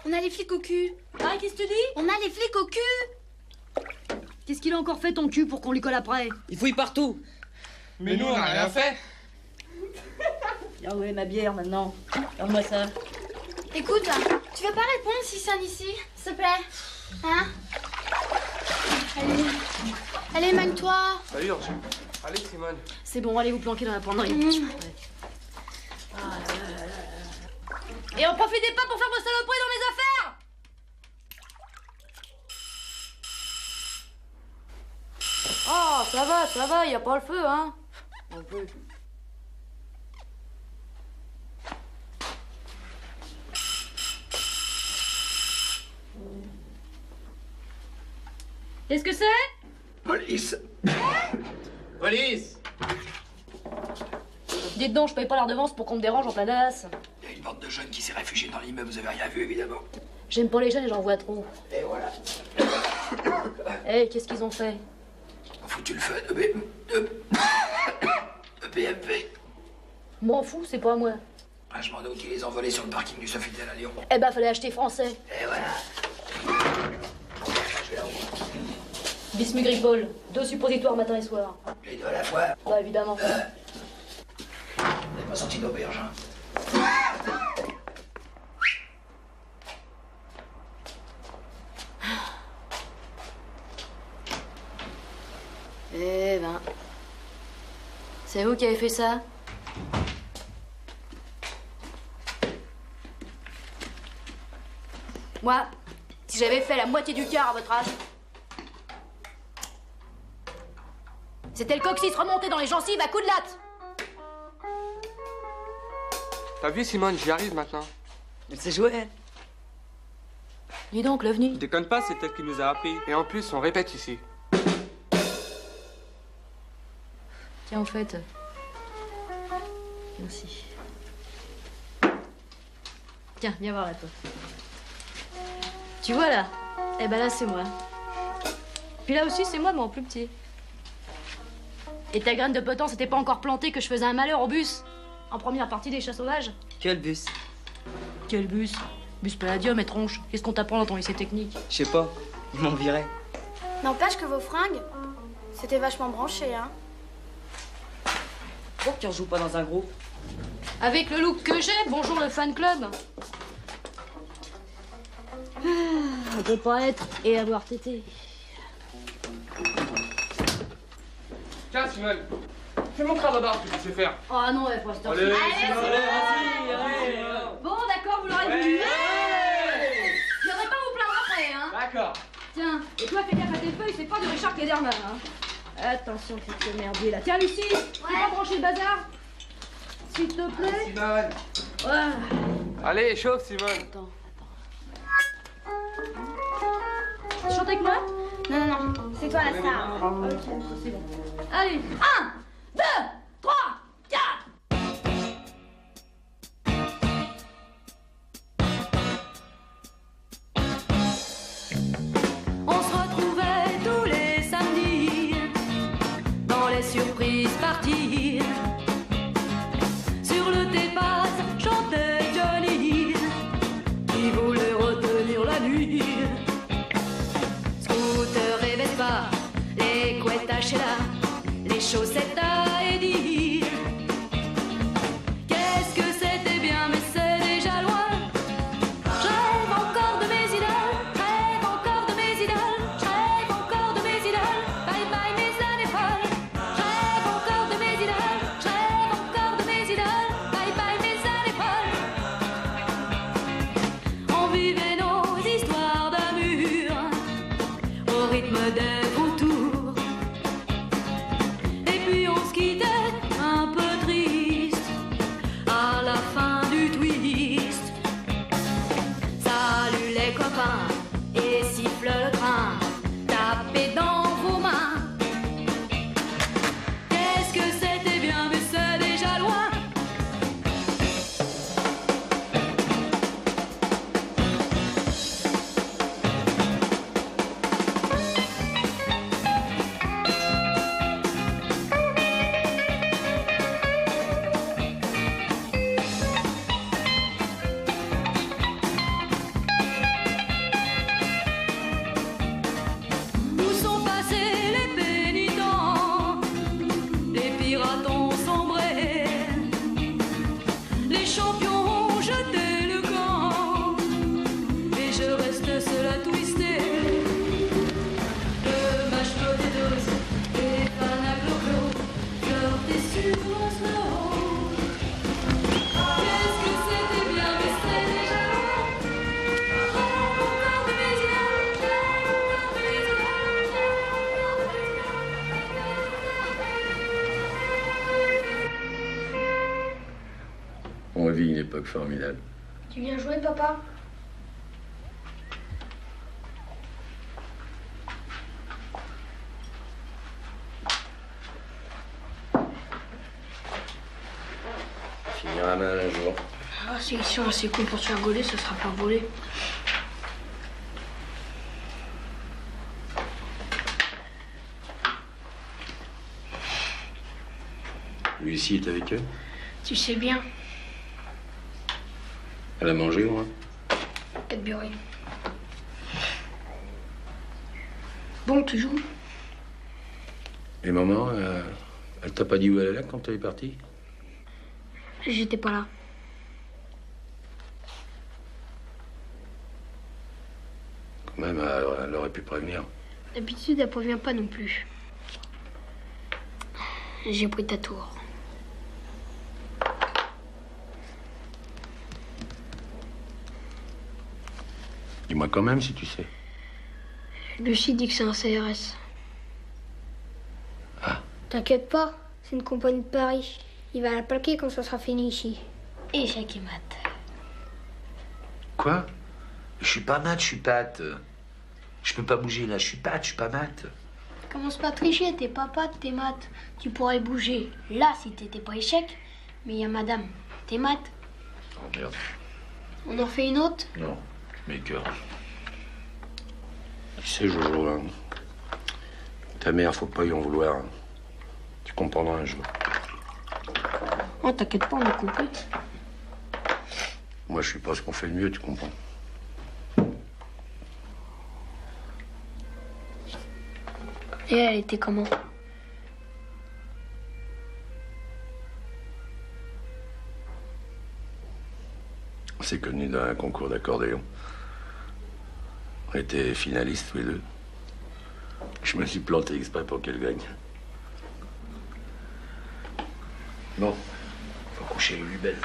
On a les flics au cul. Ah, qu'est-ce que tu dis? On a les flics au cul. Qu'est-ce qu'il a encore fait ton cul pour qu'on lui colle après? Il fouille partout. Mais nous, on n'a rien fait. Ah ouais, ma bière maintenant. Regarde-moi ça. Écoute, tu veux pas répondre si c'est un ici, s'il te plaît? Hein? Allez. Allez, mène-toi. Ça urge. Allez, Simone. C'est bon, allez vous planquer dans la penderie. Ouais. Ah là là là là. Et en profitez pas pour faire vos saloperies dans mes affaires! Ah, ça va, y a pas le feu, hein? Un peu. Qu'est-ce que c'est? Police. Police. Dites donc, je paye pas la redevance pour qu'on me dérange en plein as. Il y a une bande de jeunes qui s'est réfugiée dans l'immeuble, vous avez rien vu, évidemment. J'aime pas les jeunes et j'en vois trop. Et voilà. Eh, qu'est-ce qu'ils ont fait? On a foutu le feu de BMP. M'en fous, c'est pas à moi. Ah, je m'en doute, ils les ont volés sur le parking du Sofitel à Lyon. Eh ben, fallait acheter français. Et voilà. Je vais la revoir. Bismugripol, 2 suppositoires matin et soir. Les deux à la fois. Bah, évidemment. Vous n'avez pas sorti d'auberge, hein? Eh ben... C'est vous qui avez fait ça? Moi, si j'avais fait la moitié du quart à votre âge... C'était le coccyx remonté dans les gencives à coups de latte. T'as vu, Simone, j'y arrive maintenant. Mais c'est Joël. Dis donc, l'OVNI. Déconne pas, c'est elle qui nous a appris. Et en plus, on répète ici. Tiens, en fait... Merci. Tiens, viens voir là, toi. Tu vois, là? Eh ben là, c'est moi. Puis là aussi, c'est moi, mais en plus petit. Et ta graine de potent, c'était pas encore plantée que je faisais un malheur au bus? En première partie des chats sauvages? Quel bus? Quel bus? Bus Palladium et tronche. Qu'est-ce qu'on t'apprend dans ton lycée technique? Je sais pas. Ils m'ont viré. N'empêche que vos fringues, c'était vachement branché, hein. Pourquoi tu rejoues pas dans un groupe? Avec le look que j'ai, bonjour le fan club. On peut pas être et avoir tété. Tiens, Simone. Fais mon cravabar, tu sais faire. Oh non, ouais, pour l'instant. Allez, Allez. Bon, d'accord, vous l'aurez voulu. Je viendrai pas vous plaindre après, hein. D'accord. Tiens, et toi, fais gaffe à tes feuilles, c'est pas du Richard Klederman, hein. Attention, fils de merdier, là. Tiens, Lucie, tu peux pas brancher le bazar? S'il te plaît. Simone. Ouais. Allez, chauffe, Simone. Attends. Tu chantes avec moi? Non, non, non, c'est toi la star. Ok, c'est bon. Allez, 1, 2, 3, 4. On se retrouvait tous les samedis dans les surprises parties. Sur le dépasse chantait Johnny qui voulait retenir la nuit. Scooter et Vespa, les couettes à Sheila, les chaussettes époque formidable. Tu viens jouer, papa? Finira mal un jour. Ah, si ils sont assez cons pour se faire gauler, ça sera pas volé. Lucie est avec eux? Tu sais bien. Elle a mangé, au moins? Peut-être beurré. Bon, tu joues? Et maman, elle t'a pas dit où elle allait quand elle est partie? J'étais pas là. Quand même, elle aurait pu prévenir. D'habitude, elle prévient pas non plus. J'ai pris ta tour. Dis-moi quand même si tu sais. Lucie dit que c'est un CRS. Ah. T'inquiète pas, c'est une compagnie de Paris. Il va la plaquer quand ça sera fini ici. Échec et mat. Quoi? Je suis pas mat, je suis pâte. Je peux pas bouger là, je suis pâte, je suis pas mat. Commence pas à tricher, t'es pas pâte, t'es mat. Tu pourrais bouger là si t'étais pas échec. Mais y a madame, t'es mat. Oh merde. On en fait une autre? Non, mes cœurs. Tu sais, Jojo, hein, ta mère, faut pas y en vouloir. Hein. Tu comprendras un jour. Oh, t'inquiète pas, on a compris. Moi, je suis pas ce qu'on fait de mieux, tu comprends. Et elle était comment? On s'est connus dans un concours d'accordéon. On était finalistes tous les deux. Je me suis planté exprès pour qu'elle gagne. Bon, faut coucher Lulu belle.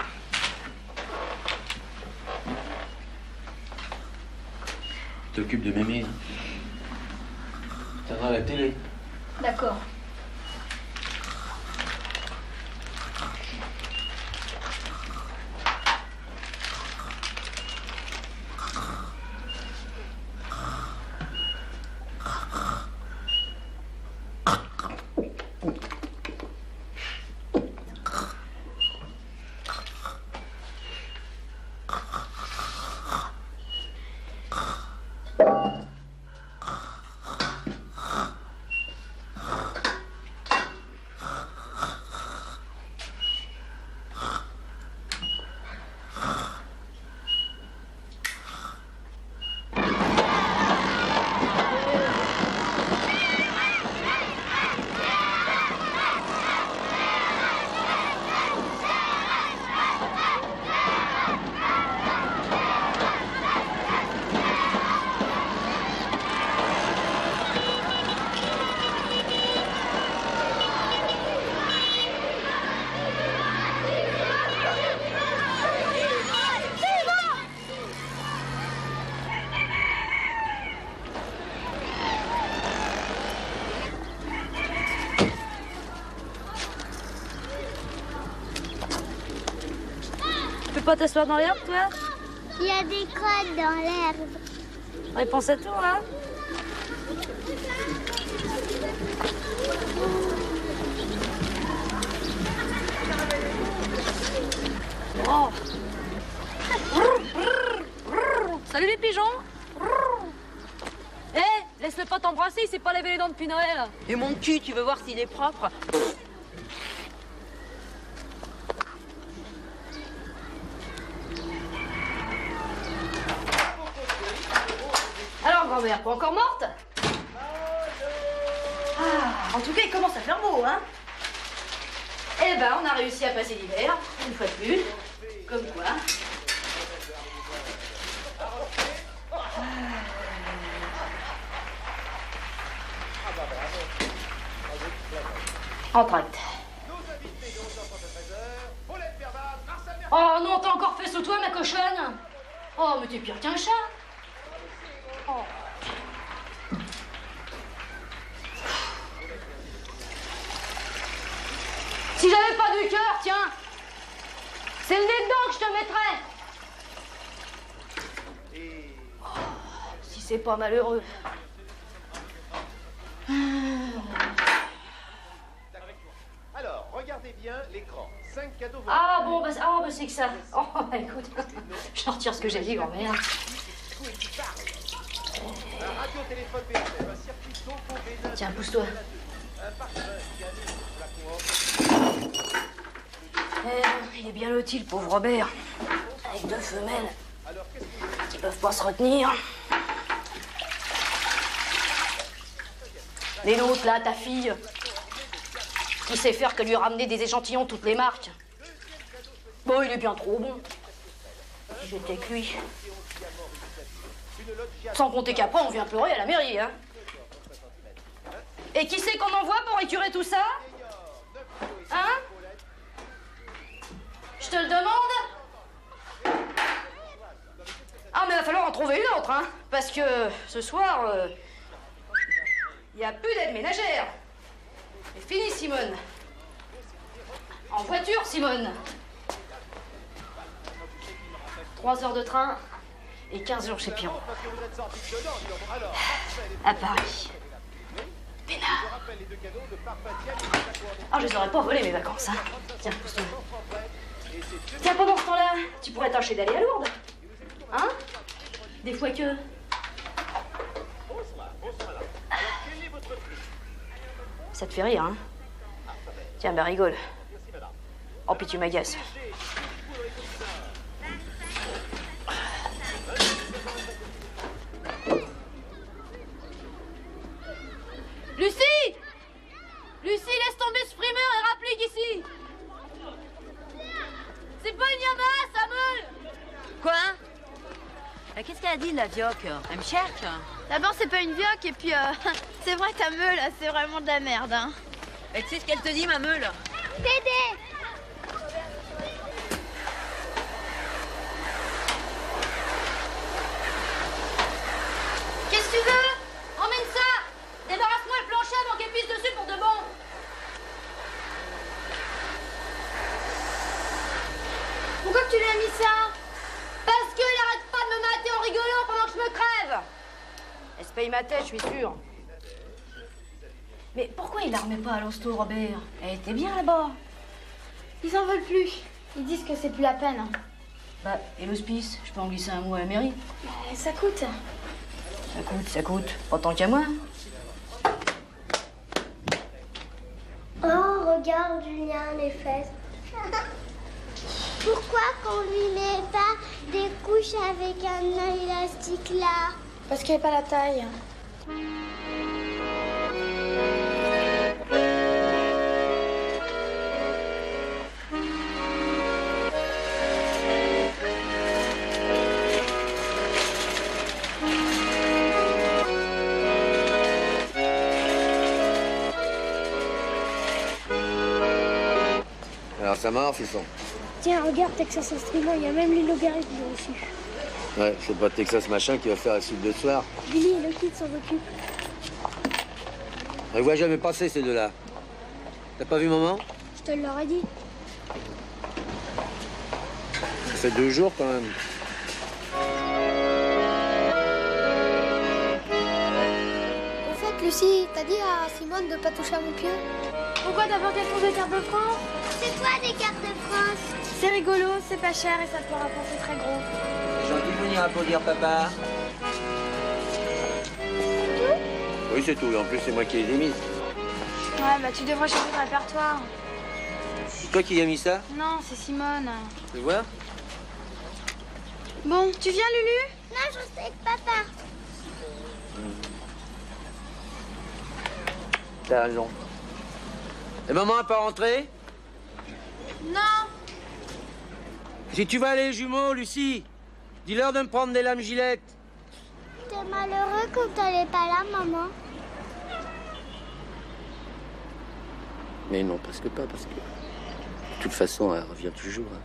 T'occupes de Mémé, hein? T'as la télé. D'accord. Tu peux pas t'asseoir dans l'herbe, toi? Il y a des crottes dans l'herbe. Réponse à tout, hein? Oh. Salut les pigeons. Hé, laisse-le pas t'embrasser, il s'est pas lavé les dents depuis Noël. Et mon cul, tu veux voir s'il est propre? Alors, grand-mère, pas encore morte? Ah, en tout cas, il commence à faire beau, hein? Eh ben, on a réussi à passer l'hiver, une fois de plus. Comme quoi. Entracte. Oh non, t'as encore fait sous toi, ma cochonne? Oh, mais t'es pire qu'un chat. Oh. Si j'avais pas du cœur, tiens, c'est le nez dedans que je te mettrais. c'est pas malheureux. Alors, regardez bien l'écran. 5 cadeaux. Ah bon, bah c'est que ça. Oh, bah écoute, je retire ce que j'ai dit, grand-mère. Un radio-téléphone BFM, un circuit Sonko Bénin. Tiens, pousse-toi. Un partenaire qui gagne le flacon. Il est bien loti, le pauvre Robert. Avec 2 femelles qui peuvent pas se retenir. Et l'autre, là, ta fille, qui sait faire que lui ramener des échantillons toutes les marques. Bon, il est bien trop bon. J'étais que lui. Sans compter qu'après, on vient pleurer à la mairie, hein. Et qui c'est qu'on envoie pour écurer tout ça? Hein? Je te le demande? Ah, mais il va falloir en trouver une autre, hein. Parce que ce soir, il n'y a plus d'aide ménagère. C'est fini, Simone. En voiture, Simone. 3 heures de train et 15 jours chez Piron. À Paris. Peinard. Ah, je les aurais pas volé mes vacances, hein. Tiens, pousse-toi. Tiens, pendant ce temps-là, tu pourrais tâcher d'aller à Lourdes. Hein? Des fois que... Ça te fait rire, hein? Tiens, bah rigole. Oh, puis tu m'agaces. Lucie! Lucie, laisse tomber ce primeur et rapplique ici! C'est pas une Yamaha, Samuel! Quoi? Qu'est-ce qu'elle a dit, la vioque? Elle me cherche? D'abord, c'est pas une vioque, et puis, c'est vrai, ta meule, c'est vraiment de la merde, hein. Et tu sais ce qu'elle te dit, ma meule? Dédé! Qu'est-ce que tu veux? Emmène ça! Débarrasse-moi le plancher avant qu'elle pisse dessus pour de bon! Pourquoi tu lui as mis ça? Parce qu'il arrête pas de me mater en rigolant pendant que je me crève! Elle se paye ma tête, je suis sûre. Mais pourquoi il la remet pas à l'hosto, Robert? Elle était bien là-bas. Ils en veulent plus. Ils disent que c'est plus la peine. Bah, et l'hospice? Je peux en glisser un mot à la mairie? Ça coûte. Ça coûte. Autant qu'à moi. Oh, regarde, Julien, les fesses. Pourquoi qu'on lui met pas des couches avec un élastique là? Parce qu'elle n'est pas la taille. Alors ça marche, ils sont. Tiens, regarde Texas Instruments, il y a même les logarithmes dessus. Ouais, c'est pas Texas machin qui va faire la soupe de soir. Billy et le kid s'en occupent. On les voit jamais passer, ces deux-là. T'as pas vu maman? Je te l'aurais dit. Ça fait 2 jours quand même. Au fait, Lucie, t'as dit à Simone de pas toucher à mon pieu? Pourquoi t'as pas quelqu'un de carte de France? C'est quoi des cartes de France? C'est rigolo, c'est pas cher et ça te peut rapporter très gros. C'est gentil de venir applaudir papa. Oui, c'est tout. En plus, c'est moi qui les ai mises. Ouais, bah tu devrais changer de répertoire. C'est toi qui as mis ça? Non, c'est Simone. Tu vois? Bon, tu viens, Lulu? Non, je sais que papa. T'as raison. Et maman n'est pas rentrée? Non. Si tu vas aller les jumeaux, Lucie, dis-leur de me prendre des lames gilettes. T'es malheureux quand elle est pas là, maman. Mais non, presque pas, parce que... De toute façon, elle revient toujours. Hein.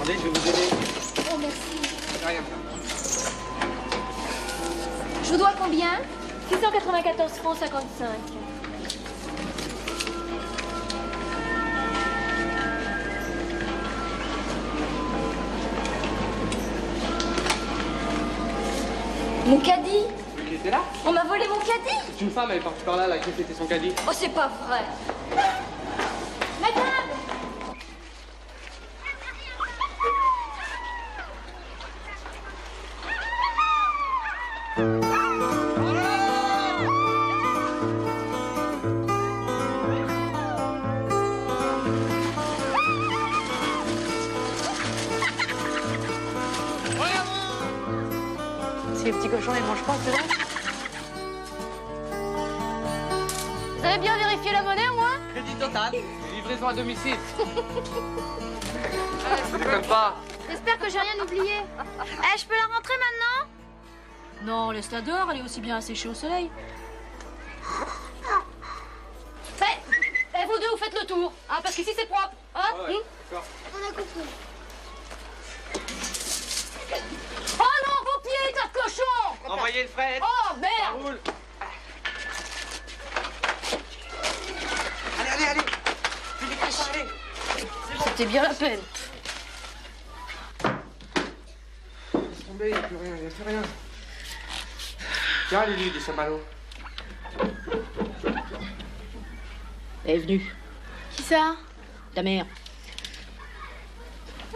Attendez, je vais vous aider. Oh, merci. Rien. Je vous dois combien? 694 francs 55. Mon caddie? Celui qui était là? On m'a volé mon caddie? C'est une femme, elle est partie par là, là, qui était son caddie. Oh, c'est pas vrai. Madame! Si les petits cochons les mangent pas, c'est vrai. Vous avez bien vérifié la monnaie, au moins? Crédit total. Livraison à domicile. Je déconne pas. J'espère que j'ai rien oublié. Eh, je peux la rentrer maintenant? Non, laisse-la dehors, elle est aussi bien asséchée au soleil. Eh, vous deux, vous faites le tour, hein, parce qu'ici c'est propre, hein? Ouais, d'accord. On a compris. Oh non, vos pieds, tas de cochon! Envoyez le fret. Oh, Ça merde! roule. Allez, allez, allez. Plus vite que ça, allez. C'était bien la peine. Laisse tomber, il n'y a plus rien, il n'y a plus rien. Tiens, Lulu, des chamallows. Elle est venue, Qui ça? ta mère.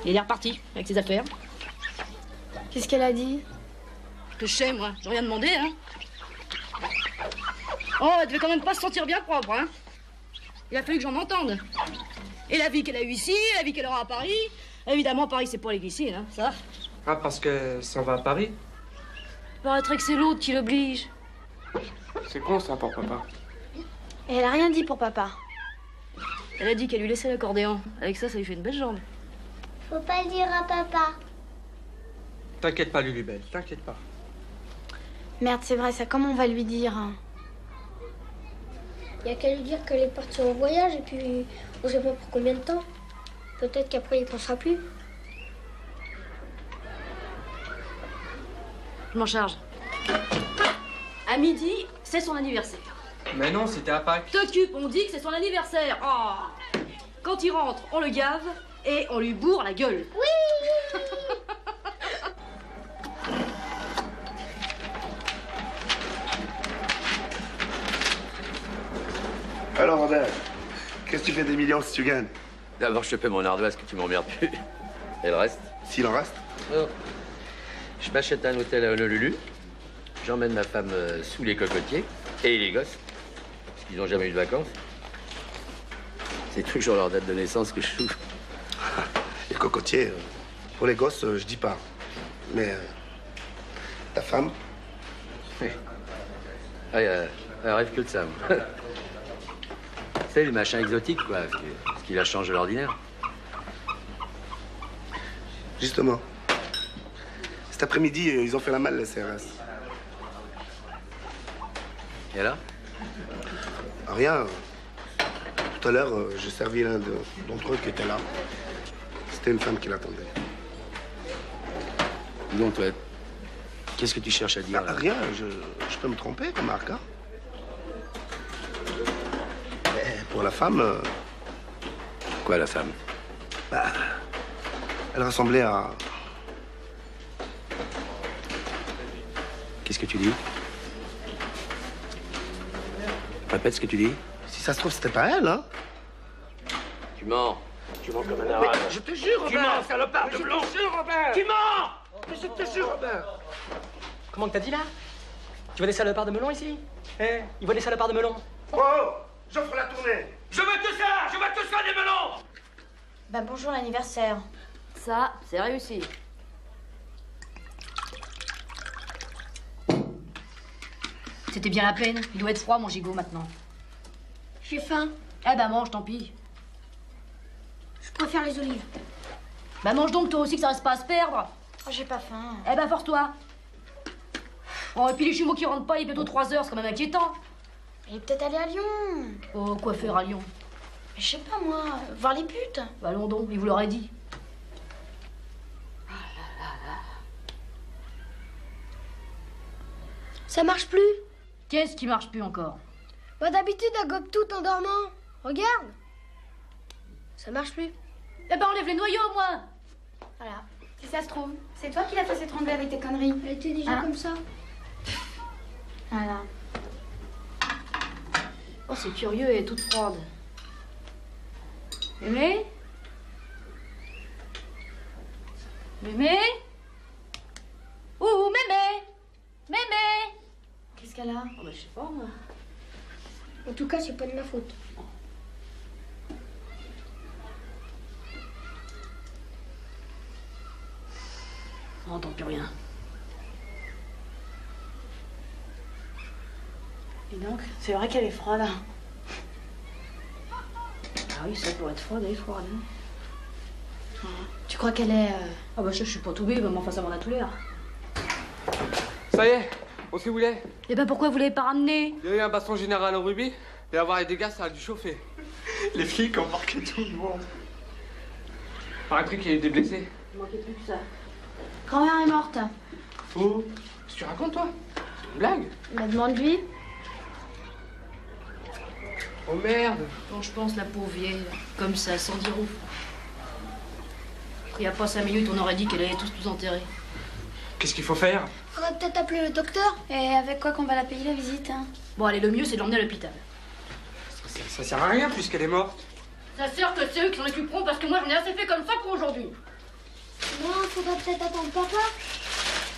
Il est reparti avec ses affaires. Qu'est-ce qu'elle a dit? Que je sais, moi, j'ai rien demandé, hein. Oh, elle devait quand même pas se sentir bien propre, hein. Il a fallu que j'en entende. Et la vie qu'elle a eue ici, la vie qu'elle aura à Paris. Évidemment, Paris, c'est pas les glycines, hein, ça. Ah, parce que ça va à Paris? Il paraîtrait que c'est l'autre qui l'oblige. C'est con, ça, pour papa. Et elle a rien dit pour papa. Elle a dit qu'elle lui laissait l'accordéon. Avec ça, ça lui fait une belle jambe. Faut pas le dire à papa. T'inquiète pas, Lulu Belle, t'inquiète pas. Merde, c'est vrai, ça, comment on va lui dire? Y a qu'à lui dire qu'elle est partie en voyage et puis on sait pas pour combien de temps. Peut-être qu'après il pensera plus. Je m'en charge. À midi, c'est son anniversaire. Mais non, c'était à Pâques. T'occupe, on dit que c'est son anniversaire. Oh. Quand il rentre, on le gave et on lui bourre la gueule. Oui. Alors, Robert, qu'est-ce que tu fais des millions si tu gagnes? D'abord, je te paie mon ardoise que tu m'emmerdes plus. Et le reste? S'il en reste? Oh. Je m'achète un hôtel à Honolulu. J'emmène ma femme sous les cocotiers et les gosses. Parce qu'ils n'ont jamais eu de vacances. C'est toujours leur date de naissance que je souffre. Les cocotiers, pour les gosses, je dis pas. Mais ta femme? Oui. Ah, elle rêve que de ça. Moi. C'est les machins exotiques, quoi. Ce qui la change de l'ordinaire. Justement. Cet après-midi, ils ont fait la malle, les CRS. Et là? Rien. Tout à l'heure, j'ai servi l'un d'entre eux qui était là. C'était une femme qui l'attendait. Dis donc, toi, qu'est-ce que tu cherches à dire, là? Rien, je peux me tromper, remarque, hein. Mais pour la femme... Quoi, la femme? Bah, elle ressemblait à... Qu'est-ce que tu dis? Répète ce que tu dis. Si ça se trouve, c'était pas elle, hein. Tu mens. Tu mens comme un arabe. Je te jure, Robert. Tu mens, salopard de blond. Je te jure, Robert. Tu mens! Mais je te jure, Robert. Comment que t'as dit là? Tu vois des salopards de melon ici? Eh, il voit des salopards de melon. Oh, j'offre la tournée. Je veux que ça! Je veux que ça, des melons! Bah bonjour l'anniversaire. Ça, c'est réussi. C'était bien la peine. Il doit être froid, mon gigot, maintenant. J'ai faim. Eh ben, mange, tant pis. Je préfère les olives. Bah, mange donc, toi aussi, que ça reste pas à se perdre. Oh, j'ai pas faim. Eh ben, force-toi. Oh, et puis les jumeaux qui rentrent pas, il est bientôt 3 heures, c'est quand même inquiétant. Il est peut-être allé à Lyon. Oh, quoi faire à Lyon? Je sais pas moi, voir les putes. Bah, allons donc, il vous l'aurait dit. Ça marche plus. Qu'est-ce qui marche plus encore? Moi, d'habitude, elle gobe tout en dormant. Regarde. Ça marche plus. Eh ben, enlève les noyaux, moi. Voilà. Si ça se trouve, c'est toi qui l'as fait s'étrangler avec tes conneries. Elle était déjà Hein? comme ça. Voilà. Oh, c'est curieux, elle est toute froide. Mémé? Mémé? Ouh, Mémé? Mémé? Qu'est-ce qu'elle a? Oh, bah, je sais pas, moi. En tout cas, c'est pas de ma faute. On n'entend plus rien. Et donc, c'est vrai qu'elle est froide. Ah oui, ça pour être froide, elle est froide. Hein. Tu crois qu'elle est... Ah bah ça, je suis pas tout bébé, mais enfin, ça m'en a tout l'air. Ça y est, on sait où il est. Et ben pourquoi vous l'avez pas ramené? Il y a eu un baston général au rugby, et avoir les dégâts, ça a dû chauffer. Les filles qui ont marqué tout le monde. Paraîtrait qu'il y a eu des blessés. Il manquait plus que ça. Grand-mère est morte. Oh, qu'est-ce que tu racontes, toi? C'est une blague? Bah, demande-lui. Oh merde. Quand je pense, la pauvre vieille, comme ça, sans dire ouf. Il y a pas 5 minutes, on aurait dit qu'elle allait tous nous enterrer. Qu'est-ce qu'il faut faire? Faudrait peut-être appeler le docteur. Et avec quoi qu'on va la payer la visite, hein? Bon, allez, le mieux, c'est de l'emmener à l'hôpital. Ça sert à rien puisqu'elle est morte. Ça sert que c'est eux qui s'en occuperont parce que moi, j'en ai assez fait comme ça pour aujourd'hui. Non, faudrait peut-être attendre papa.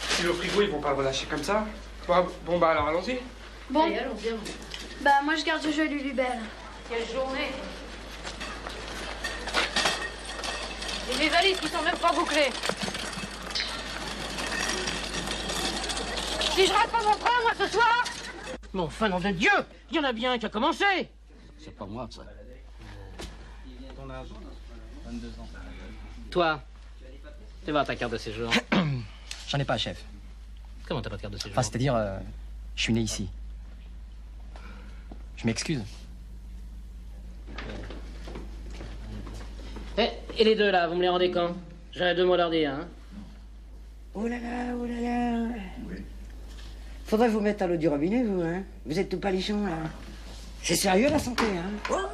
Si le frigo, ils vont pas le relâcher comme ça. Bon bah alors allons-y. Bon. Allez, allons-y, allons-y. Bah, moi, je garde Jojo et Lulubelle. Quelle journée! Et mes valises qui sont même pas bouclées. Si je rate pas mon train, moi, ce soir! Mais enfin, nom de Dieu, il y en a bien un qui a commencé. C'est pas moi, ça. Ton âge? 22 ans. Toi, tu vas à ta carte de séjour. J'en ai pas, chef. Comment t'as pas de carte de séjour? Enfin, c'est-à-dire, je suis né ici. Je m'excuse. Et les deux, là, vous me les rendez quand? J'aurais 2 mots à leur dire, hein. Oh là là, oh là là. Faudrait vous mettre à l'eau du robinet, vous, hein. Vous êtes tout palichon, là. C'est sérieux, la santé, hein. Oh là.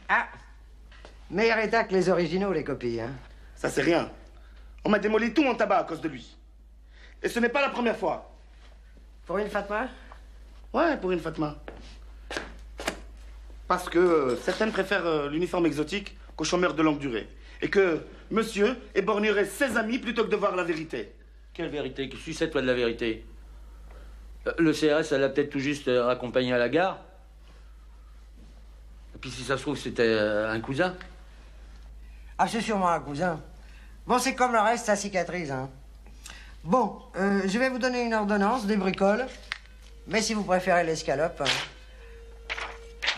Ah. Meilleur état que les originaux, les copies, hein. Ça, c'est rien. On m'a démoli tout mon tabac à cause de lui. Et ce n'est pas la première fois. Pour une Fatma? Ouais, pour une Fatma. Parce que certaines préfèrent l'uniforme exotique qu'au chômeur de longue durée. Et que monsieur éborgnerait ses amis plutôt que de voir la vérité. Quelle vérité? Qu'est-ce que tu sais, toi, de la vérité? Le CRS, elle l'a peut-être tout juste raccompagné à la gare. Et puis si ça se trouve, c'était un cousin. Ah, c'est sûrement un cousin. Bon, c'est comme le reste, ça cicatrise, hein. Bon, je vais vous donner une ordonnance, des bricoles. Mais si vous préférez l'escalope... hein.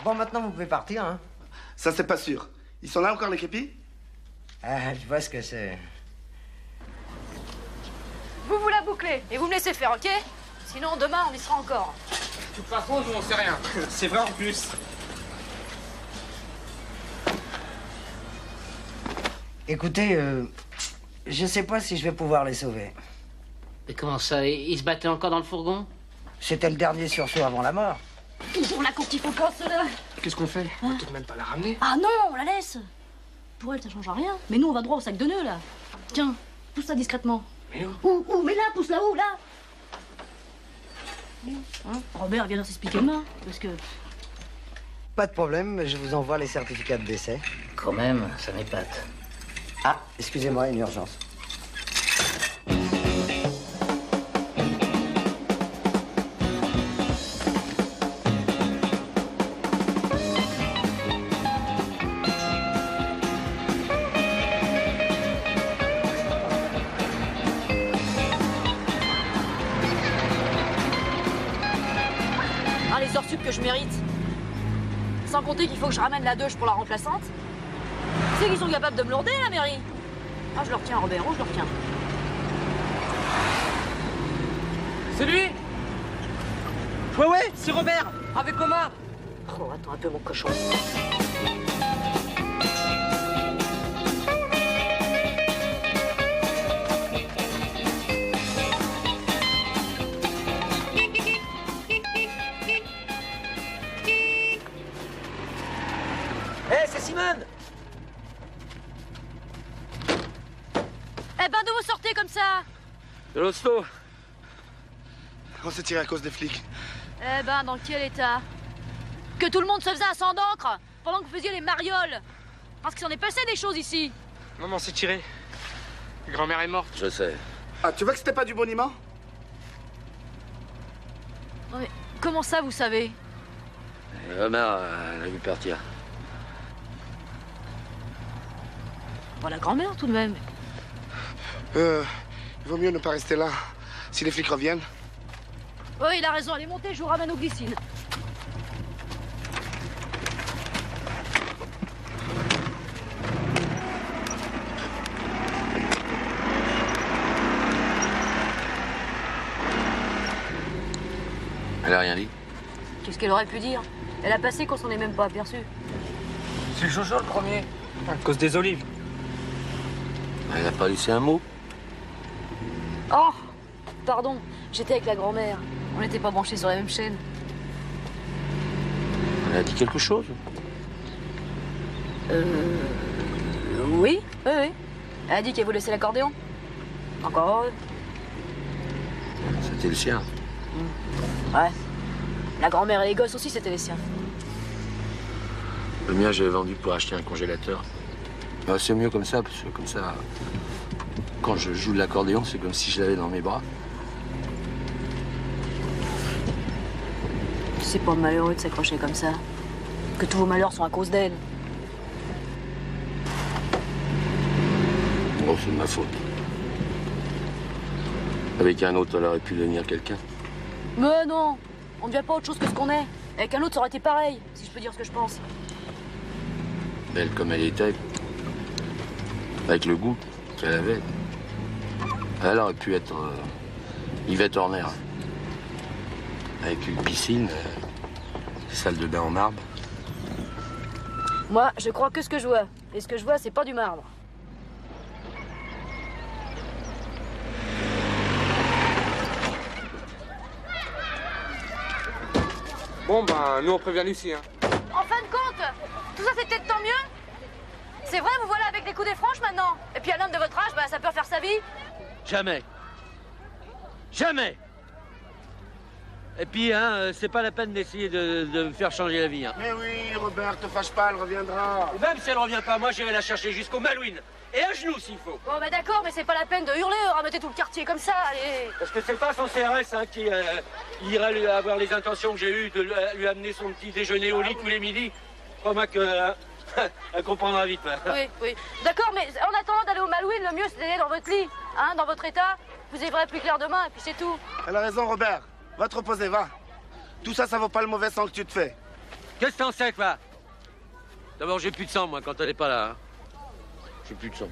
Bon, maintenant, vous pouvez partir, hein. Ça, c'est pas sûr. Ils sont là encore, les képis? Ah, je vois ce que c'est. Vous la bouclez et vous me laissez faire, ok? Sinon, demain, on y sera encore. De toute façon, nous, on sait rien. C'est vrai en plus. Écoutez, je sais pas si je vais pouvoir les sauver. Mais comment ça? Ils se battaient encore dans le fourgon? C'était le dernier sursaut avant la mort. Toujours là quand il faut pas, cela. Qu'est-ce qu'on fait? On va tout de même pas la ramener. Ah non, on la laisse. Pour elle, ça change rien. Mais nous, on va droit au sac de nœuds, là. Tiens, pousse ça discrètement. Mais Où? Mais là, pousse là-haut, là. Hein? Robert vient de s'expliquer demain, parce que... Pas de problème, je vous envoie les certificats de décès. Quand même, ça m'épate. Ah, excusez-moi, une urgence. Ah, les heures sup que je mérite. Sans compter qu'il faut que je ramène la douche pour la remplaçante. C'est qu'ils sont capables de me lourder, la mairie. Ah, je le retiens, Robert, oh, je le retiens. C'est lui? Ouais, c'est Robert. Avec Omar. Oh, attends un peu, mon cochon. Hé, c'est Simone! Eh ben, d'où vous sortez comme ça? De l'hosto. On s'est tiré à cause des flics. Eh ben, dans quel état? Que tout le monde se faisait un sang d'encre pendant que vous faisiez les marioles. Parce qu'il s'en est passé des choses ici. Maman s'est tirée. Grand-mère est morte. Je sais. Ah, tu vois que c'était pas du boniment? Non mais, comment ça, vous savez? Ma mère, elle a vu partir. Bon, la grand-mère, tout de même. Il vaut mieux ne pas rester là. Si les flics reviennent. Oui, il a raison, allez monter, je vous ramène aux glycines. Elle a rien dit. Qu'est-ce qu'elle aurait pu dire? Elle a passé qu'on s'en est même pas aperçu. C'est Jojo le premier. À cause des olives. Elle n'a pas laissé un mot. Oh, pardon, j'étais avec la grand-mère. On n'était pas branchés sur la même chaîne. Elle a dit quelque chose. Oui. Elle a dit qu'elle vous laissait l'accordéon. Encore heureux. C'était le sien. Ouais. La grand-mère et les gosses aussi, c'était les siens. Le mien, j'avais vendu pour acheter un congélateur. Ben, c'est mieux comme ça, parce que comme ça, quand je joue de l'accordéon, c'est comme si je l'avais dans mes bras. C'est pas malheureux de s'accrocher comme ça. Que tous vos malheurs sont à cause d'elle. Oh, c'est de ma faute. Avec un autre, elle aurait pu devenir quelqu'un. Mais non, on ne devient pas autre chose que ce qu'on est. Avec un autre, ça aurait été pareil, si je peux dire ce que je pense. Belle comme elle était, avec le goût qu'elle avait, elle aurait pu être Yvette Horner. Avec une piscine, salle de bain en marbre. Moi, je crois que ce que je vois. Et ce que je vois, c'est pas du marbre. Bon, ben, nous, on prévient Lucie, hein. En fin de compte, tout ça, c'était tant mieux. C'est vrai, vous voilà avec des coups des franches maintenant. Et puis un homme de votre âge, bah, ça peut refaire sa vie. Jamais. Jamais. Et puis, hein, c'est pas la peine d'essayer de me faire changer la vie. Hein. Mais oui, Robert, te fâche pas, elle reviendra. Et même si elle revient pas, moi, j'irai la chercher jusqu'au Malouine. Et à genoux, s'il faut. Bon, bah d'accord, mais c'est pas la peine de hurler, rameter tout le quartier comme ça, allez. Parce que c'est pas son CRS hein, qui ira lui avoir les intentions que j'ai eues de lui amener son petit déjeuner au lit tous les midis. Crois-moi que elle comprendra vite. Oui. D'accord, mais en attendant d'aller au Malouine, le mieux, c'est d'aller dans votre lit, hein, dans votre état. Vous y verrez plus clair demain, et puis c'est tout. Elle a raison, Robert. Va te reposer, va. Tout ça, ça vaut pas le mauvais sang que tu te fais. Qu'est-ce que t'en sais, quoi? D'abord, j'ai plus de sang, moi, quand elle est pas là. Hein. J'ai plus de sang.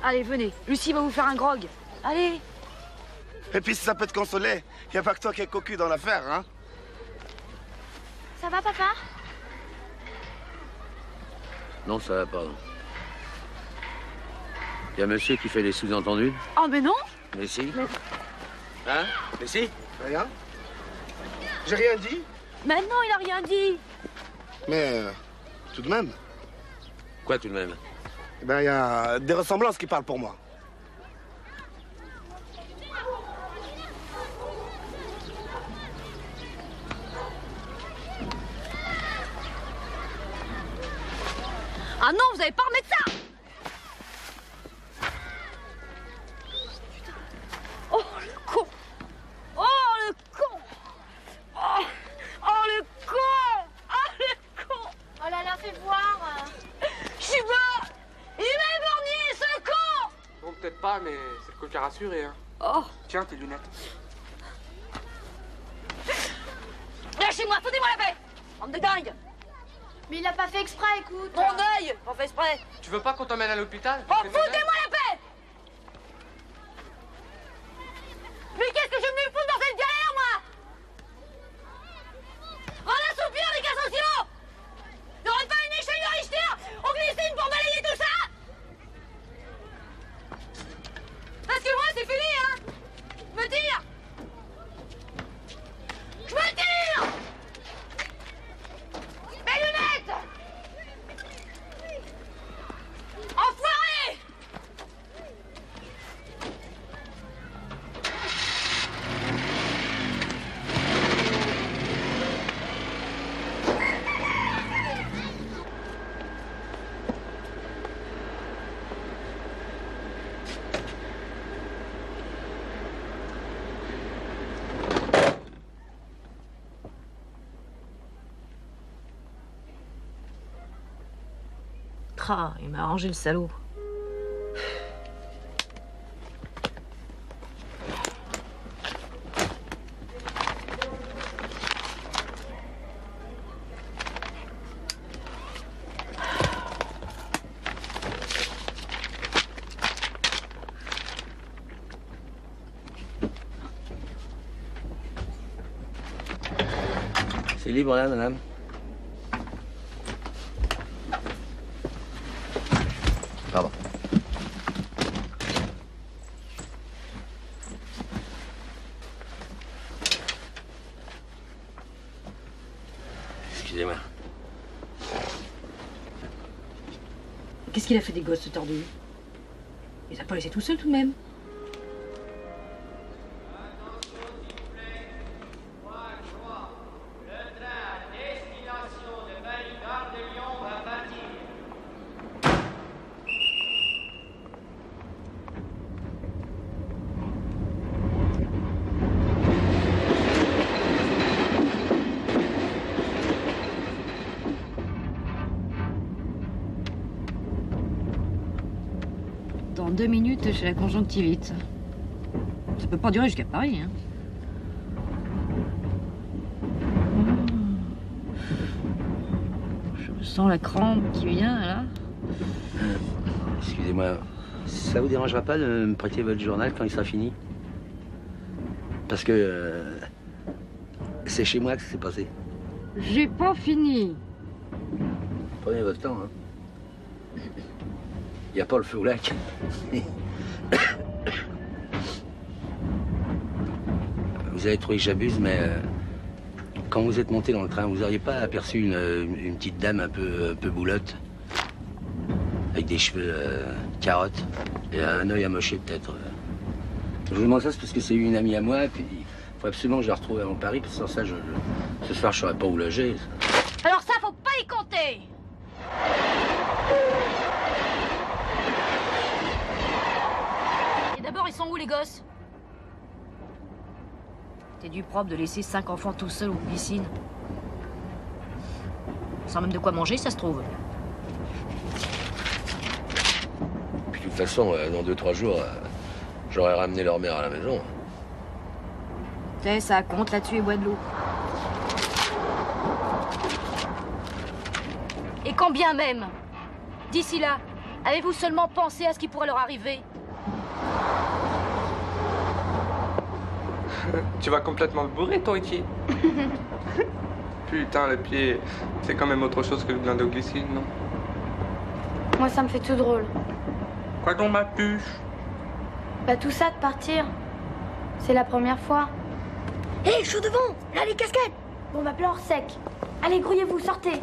Allez, venez. Lucie va vous faire un grog. Allez. Et puis, si ça peut te consoler, y a pas que toi qui es cocu dans l'affaire, hein. Ça va, papa? Non, ça va pas, non. Y a monsieur qui fait des sous-entendus. Oh, mais non. Mais si. Hein? Mais si. Rien. J'ai rien dit. Mais non, il a rien dit. Mais, tout de même. Quoi, tout de même? Eh ben, y a des ressemblances qui parlent pour moi. Ah non, vous allez pas remettre ça. Oh, le con. Oh, le con. Oh, le con. Oh, le con. Oh là là, fais voir. Je suis pas. Il m'a éborgné, ce con. Bon, peut-être pas, mais c'est le coquin rassuré, hein. Oh. Tiens, tes lunettes. Lâchez-moi, foutez-moi la paix. Bande de dingue. Mais il a pas fait exprès, écoute. Mon œil. On fait exprès. Tu veux pas qu'on t'emmène à l'hôpital? Oh, foutez-moi la paix. Mais qu'est-ce que je suis venu foutre dans cette galère, moi? Oh, la soupir, les gars sociaux. Y'aurait pas une échelle de Richter au glycine pour balayer tout ça? Parce que moi, c'est fini, hein. Je me tire. Je me tire. Mes lunettes. Ah, il m'a arrangé le salaud. C'est libre là, madame? Pardon. Excusez-moi. Qu'est-ce qu'il a fait des gosses, ce tordu? Il les a pas laissés tout seul, tout de même. Dans 2 minutes, j'ai la conjonctivite. Ça peut pas durer jusqu'à Paris, hein. Je sens la crampe qui vient, là. Excusez-moi, ça vous dérangera pas de me prêter votre journal quand il sera fini? Parce que c'est chez moi que ça s'est passé. J'ai pas fini. Prenez votre temps, hein. Il n'y a pas le feu au lac. Vous avez trouvé que j'abuse, mais quand vous êtes monté dans le train, vous n'auriez pas aperçu une petite dame un peu boulotte, avec des cheveux carottes et un œil amoché peut-être. Je vous demande ça, c'est parce que c'est une amie à moi, et puis il faut absolument que je la retrouve avant Paris, parce que sans ça, ce soir, je ne saurais pas où loger. Alors ça, faut pas y compter. Et d'abord, ils sont où, les gosses? T'es du propre de laisser 5 enfants tout seuls aux piscines. Sans même de quoi manger, ça se trouve. Puis de toute façon, dans 2-3 jours, j'aurais ramené leur mère à la maison. Tu sais, ça compte là-dessus et bois de l'eau. Et quand bien même, d'ici là, avez-vous seulement pensé à ce qui pourrait leur arriver? Tu vas complètement le bourrer, toi, ici. Putain, le pied, c'est quand même autre chose que le blind de glycine, non? Moi, ça me fait tout drôle. Quoi donc, ma puce? Bah, tout ça de partir. C'est la première fois. Hé, je suis devant! Là, les casquettes! Bon, bah, pleure sec. Allez, grouillez-vous, sortez.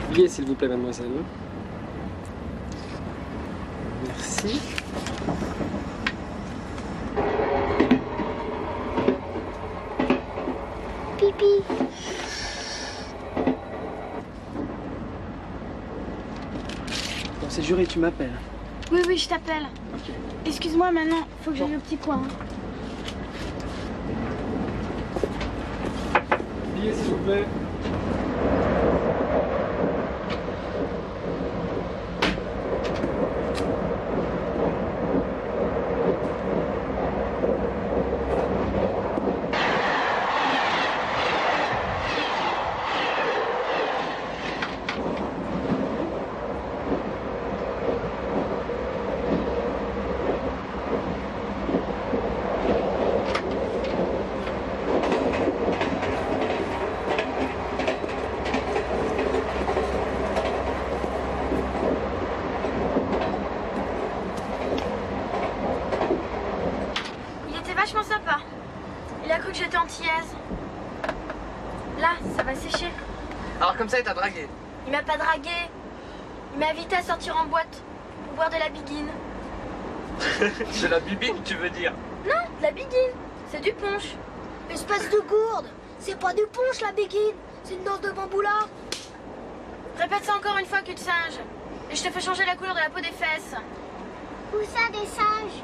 Billet, s'il vous plaît, mademoiselle. Merci. Pipi. Bon, c'est juré, tu m'appelles. Oui, oui, je t'appelle. Ok. Excuse-moi, maintenant, faut que j'aille au petit coin. Billet, s'il vous plaît. Vachement sympa. Il a cru que j'étais antillaise. Là, ça va sécher. Alors comme ça, il t'a dragué? Il m'a pas dragué. Il m'a invité à sortir en boîte pour boire de la biguine. De la bibine, tu veux dire? Non, de la biguine. C'est du punch. Espèce de gourde. C'est pas du punch, la biguine. C'est une danse de bambou là. Répète ça encore une fois, cul de singe. Et je te fais changer la couleur de la peau des fesses. Où ça, des singes?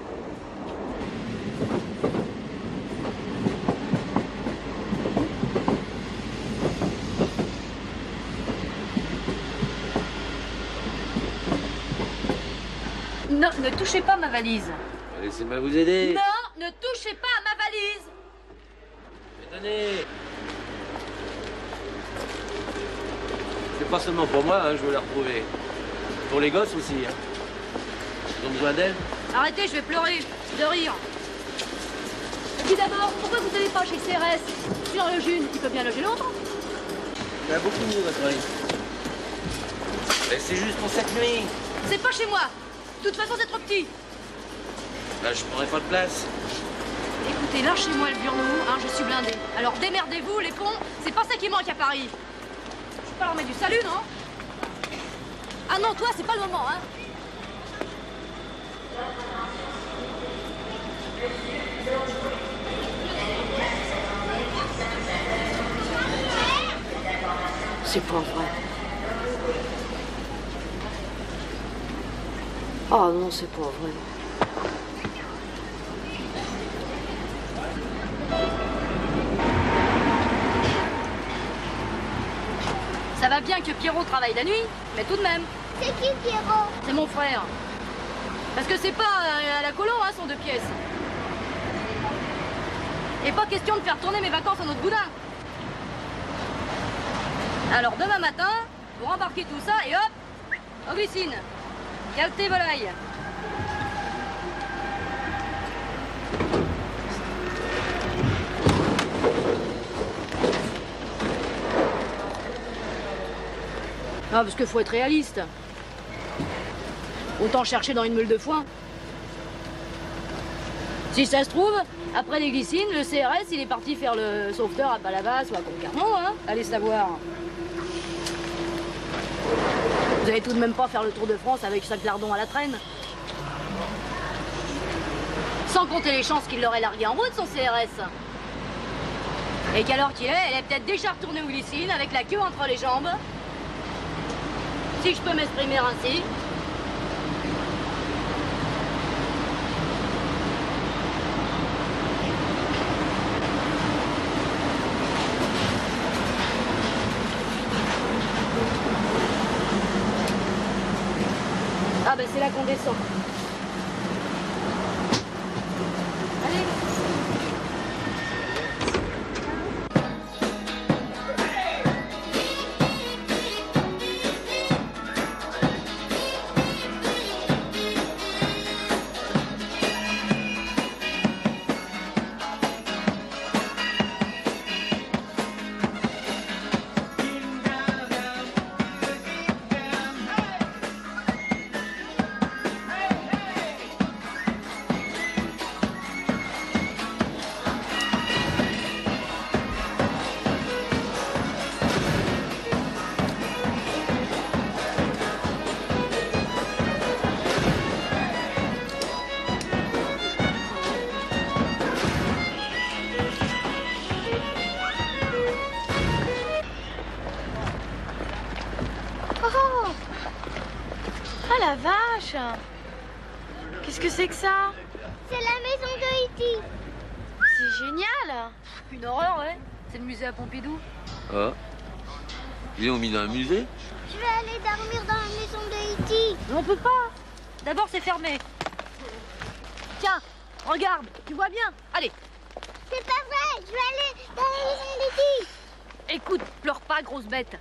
Non, ne touchez pas ma valise. Laissez-moi vous aider. Non, ne touchez pas à ma valise. Mais tenez. C'est pas seulement pour moi, hein, je veux la retrouver. Pour les gosses aussi. Hein. Ils ont besoin d'elle. Arrêtez, je vais pleurer de rire. Et puis d'abord, pourquoi vous n'allez pas chez CRS? Si j'en loge une, il peut bien loger l'autre. Il y a beaucoup mieux, votre avis. Mais c'est juste pour cette nuit. C'est pas chez moi. De toute façon, c'est trop petit. Là, je prendrai pas de place. Écoutez, lâchez-moi le burnou, hein, je suis blindée. Alors démerdez-vous, les ponts, c'est pas ça qui manque à Paris. Je suis pas l'armée du salut, non? Ah non, toi, c'est pas le moment, hein. C'est pas vrai. Oh non, c'est pas vrai. Ça va bien que Pierrot travaille la nuit, mais tout de même. C'est qui, Pierrot? C'est mon frère. Parce que c'est pas à la colo, hein, son 2 pièces. Et pas question de faire tourner mes vacances à notre boudin. Alors demain matin, vous rembarquez tout ça et hop, aux glycines. Galté volaille. Ah, parce qu'il faut être réaliste. Autant chercher dans une meule de foin. Si ça se trouve, après les glycines, le CRS, il est parti faire le sauveteur à Palavas ou à Concarneau, hein. Allez savoir. Vous allez tout de même pas faire le tour de France avec 5 lardons à la traîne. Sans compter les chances qu'il l'aurait largué en route, son CRS. Et qu'à l'heure qu'il est, elle est peut-être déjà retournée aux glycines avec la queue entre les jambes. Si je peux m'exprimer ainsi. Ah ben c'est là qu'on descend. Allez. La vache! Qu'est-ce que c'est que ça? C'est la maison de E.T. C'est génial! Une horreur, ouais. C'est le musée à Pompidou. Ah. Ils l'ont mis dans un musée? Je vais aller dormir dans la maison de E.T. Mais on peut pas. D'abord, c'est fermé. Tiens, regarde, tu vois bien. Allez. C'est pas vrai, je vais aller dans la maison d'E.T. Écoute, pleure pas, grosse bête.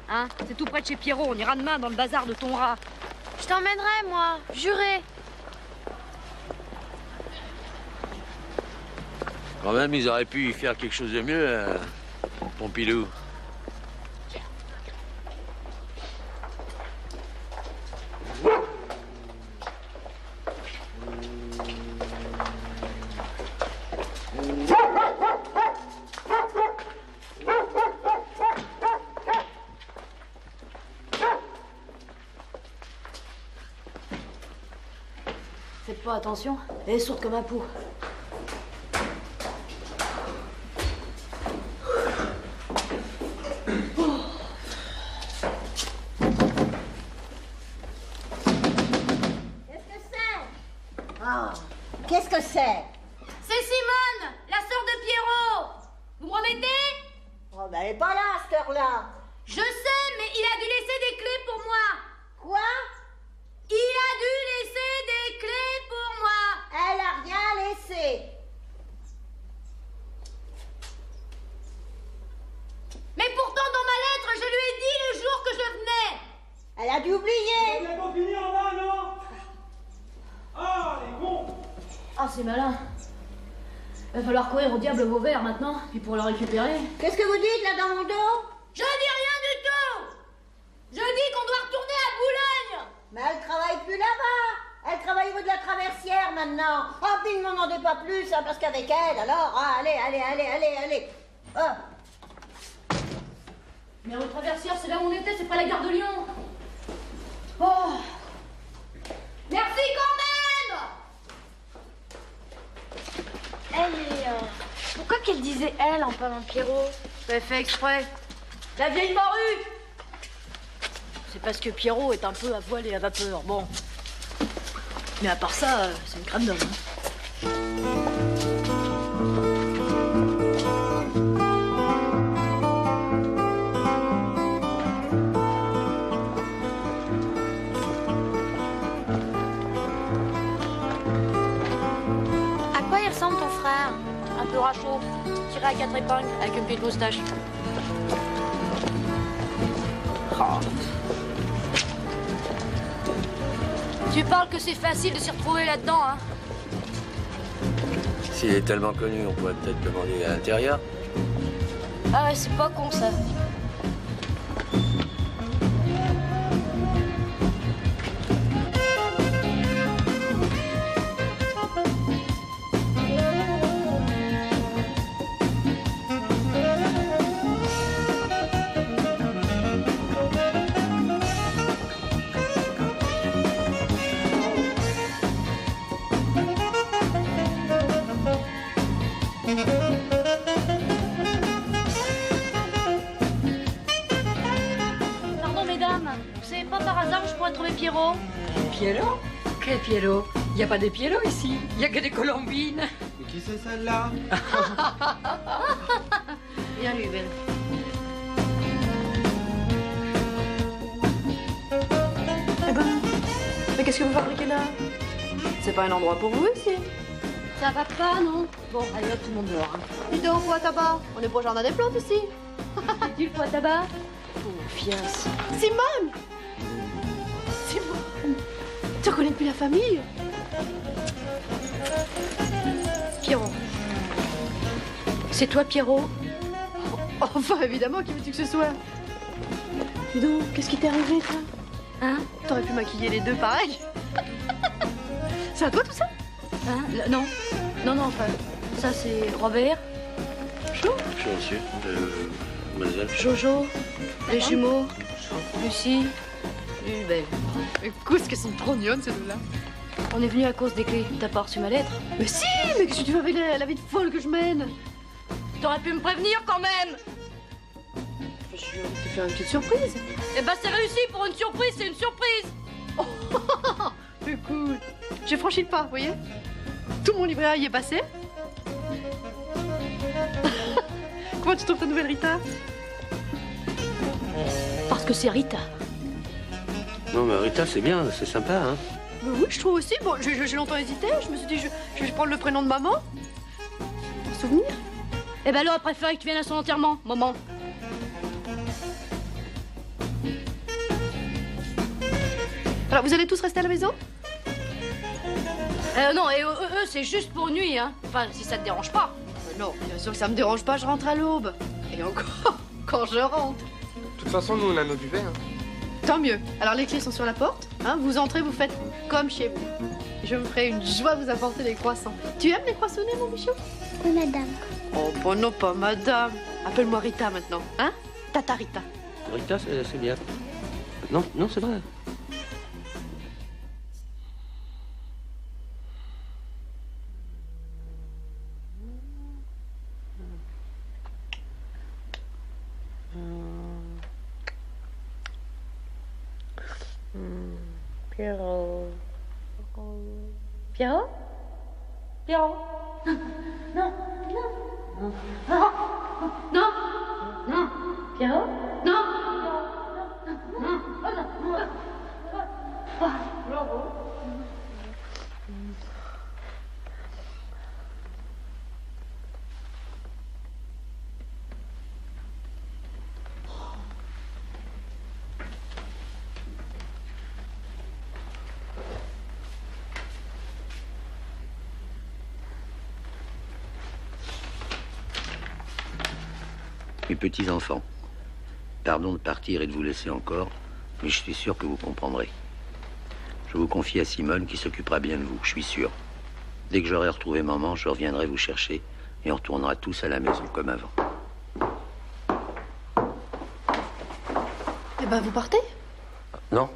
Hein? C'est tout près de chez Pierrot, on ira demain dans le bazar de ton rat. Je t'emmènerai, moi, juré. Quand même, ils auraient pu y faire quelque chose de mieux, Pompidou. Faites pas attention, elle est sourde comme un pou. Qu'est-ce que c'est? Ah, qu'est-ce que c'est? C'est Simone, la sœur de Pierrot. Vous me remettez? Oh, ben elle est pas là, à cette heure-là. Je sais, mais il a dû laisser des clés pour moi. Quoi? Il a dû laisser des clés pour moi. Elle a rien laissé. Mais pourtant, dans ma lettre, je lui ai dit le jour que je venais. Elle a dû oublier. Vous n'avez pas fini en bas, non? Ah, les cons! Ah, c'est malin. Va falloir courir au diable vos verres maintenant, puis pour le récupérer. Qu'est-ce que vous dites là dans mon dos? Je dis rien du tout. Je dis qu'on doit retourner à Boulogne. Mais elle travaille plus là-bas. Elle travaille au bout de la traversière maintenant. Oh, puis ne m'en demandez pas plus, hein, parce qu'avec elle, alors, ah, allez. Ah. Mais au traversière, c'est là où on était, c'est pas la gare de Lyon. Oh. Merci quand même. Elle est... Pourquoi qu'elle disait elle en parlant de Pierrot? J'ai fait exprès. La vieille morue. C'est parce que Pierrot est un peu à voile et à vapeur, bon. Mais à part ça, c'est une crème d'homme. Hein. À quoi il ressemble ton frère? Un peu rachot, tiré à 4 épingles, avec une petite moustache. Oh. Tu parles que c'est facile de s'y retrouver là-dedans, hein? S'il est tellement connu, on pourrait peut-être demander à l'intérieur. Ah ouais, c'est pas con, ça. Pardon, mesdames. Vous savez pas par hasard où je pourrais trouver Pierrot? Pierrot? Quel Pierrot? Il n'y a pas des Pierrots ici. Il n'y a que des Colombines. Mais qui c'est celle-là? Bien lui, belle. Eh ben, mais qu'est-ce que vous fabriquez là? C'est pas un endroit pour vous ici. Ça va pas, non? Bon, allez hop, tout le monde dehors. Hein. Dis donc, poids à tabac. On est pas au jardin des plantes ici. Dis le poids à tabac. Oh, fiasse. Simone! Simone! Tu reconnais depuis la famille? Pierrot. C'est toi, Pierrot? Enfin, évidemment, qui veux-tu que ce soit? Dis donc, qu'est-ce qui t'est arrivé, toi? Hein? T'aurais pu maquiller les deux pareil. C'est à toi tout ça? Hein? Non. Non, enfin, ça c'est Robert. Chaud? Je suis monsieur, mademoiselle. Jojo. Les jumeaux. Lucie. Lubel. Mais qu'est-ce qu'elles sont trop mignonnes, ces deux-là. On est venu à cause des clés. T'as pas reçu ma lettre? Mais si! Mais qu'est-ce que tu veux avec la vie de folle que je mène? T'aurais pu me prévenir quand même! Je vais te faire une petite surprise. Eh ben c'est réussi pour une surprise, c'est une surprise! Oh, écoute, j'ai franchi le pas, vous voyez? Tout mon livret A y est passé. Comment tu trouves ta nouvelle Rita? Parce que c'est Rita. Non, mais Rita, c'est bien, c'est sympa, hein. Mais oui, je trouve aussi. Bon, j'ai longtemps hésité. Je me suis dit, je vais prendre le prénom de maman. Pour souvenir. Eh ben alors, elle préférait que tu viennes à son enterrement, maman. Alors, vous allez tous rester à la maison? Non, et eux, c'est juste pour nuit, hein. Enfin, si ça te dérange pas. Non, bien sûr que ça me dérange pas, je rentre à l'aube. Et encore, quand je rentre. De toute façon, nous, on a nos duvets, hein. Tant mieux. Alors, les clés sont sur la porte. Hein, vous entrez, vous faites comme chez vous. Je me ferai une joie de vous apporter des croissants. Tu aimes les croissonnés, mon bichou? Oui, madame. Oh, bon, non, pas madame. Appelle-moi Rita maintenant, hein? Tata Rita. Rita, c'est bien. Non, c'est vrai. Pierrot. Pierrot? Pierrot? Non, non, non, non, non, non, Pierrot? Non, non, non, non. Mes petits-enfants, pardon de partir et de vous laisser encore, mais je suis sûr que vous comprendrez. Je vous confie à Simone qui s'occupera bien de vous, je suis sûr. Dès que j'aurai retrouvé maman, je reviendrai vous chercher et on retournera tous à la maison comme avant. Eh ben, vous partez? Non?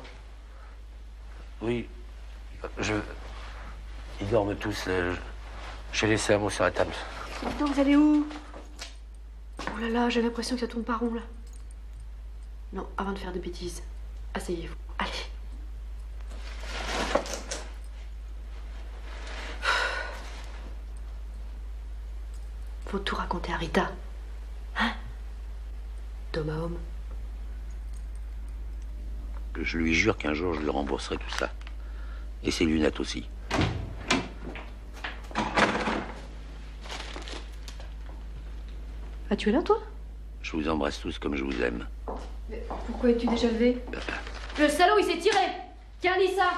Oui. Ils dorment tous. J'ai laissé un mot sur la table. Maintenant, vous allez où? Oh là là, j'ai l'impression que ça tourne pas rond, là. Non, avant de faire des bêtises, asseyez-vous. Allez. Faut tout raconter à Rita. Hein? D'homme à homme. Je lui jure qu'un jour, je lui rembourserai tout ça. Et ses lunettes aussi. Ah, tu es là, toi? Je vous embrasse tous comme je vous aime. Mais pourquoi es-tu déjà levé? Le salaud, il s'est tiré. Tiens, lis ça.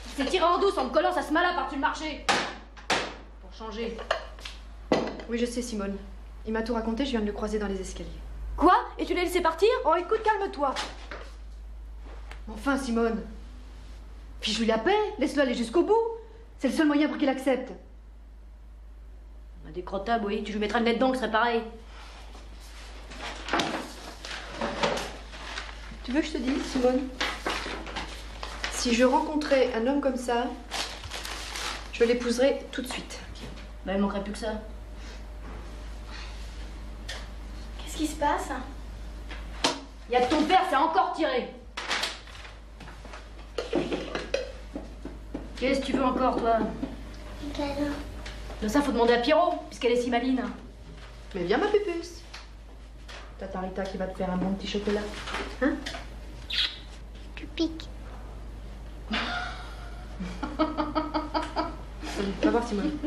Il s'est tiré en douce en me collant sa smala par-dessus le marché. Pour changer. Oui, je sais, Simone. Il m'a tout raconté, je viens de le croiser dans les escaliers. Quoi? Et tu l'as laissé partir? Oh, écoute, calme-toi. Enfin, Simone. Fiche-lui la paix, laisse-le aller jusqu'au bout. C'est le seul moyen pour qu'il accepte. Des crottables, oui. Tu lui mettras le nez dedans, que ce serait pareil. Tu veux que je te dise, Simone? Si je rencontrais un homme comme ça, je l'épouserais tout de suite. Bah, il manquerait plus que ça. Qu'est-ce qui se passe? Il y a ton père, c'est encore tiré. Qu'est-ce que tu veux encore, toi? Câlin. De ça, faut demander à Pierrot, puisqu'elle est si maline. Mais viens, ma pupuce. T'as ta Rita qui va te faire un bon petit chocolat. Hein? Tu piques. Allez, va voir, Simone.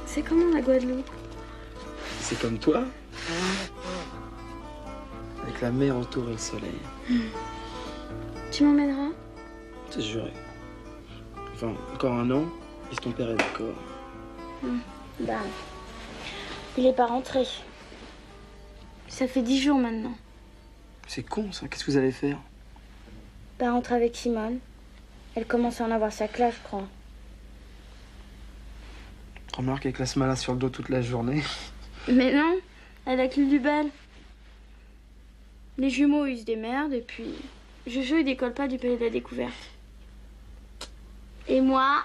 C'est comment la Guadeloupe? C'est comme toi. Avec la mer autour et le soleil. Tu m'emmèneras? C'est juré. Enfin, encore un an, et si ton père est d'accord. Bah, il est pas rentré. Ça fait 10 jours maintenant. C'est con ça, qu'est-ce que vous allez faire? Pas rentrer avec Simone. Elle commence à en avoir sa classe, je crois. Remarque avec la smala sur le dos toute la journée. Mais non, elle a que du bel. Les jumeaux, ils se démerdent, et puis Jojo, il décolle pas du pays de la découverte. Et moi...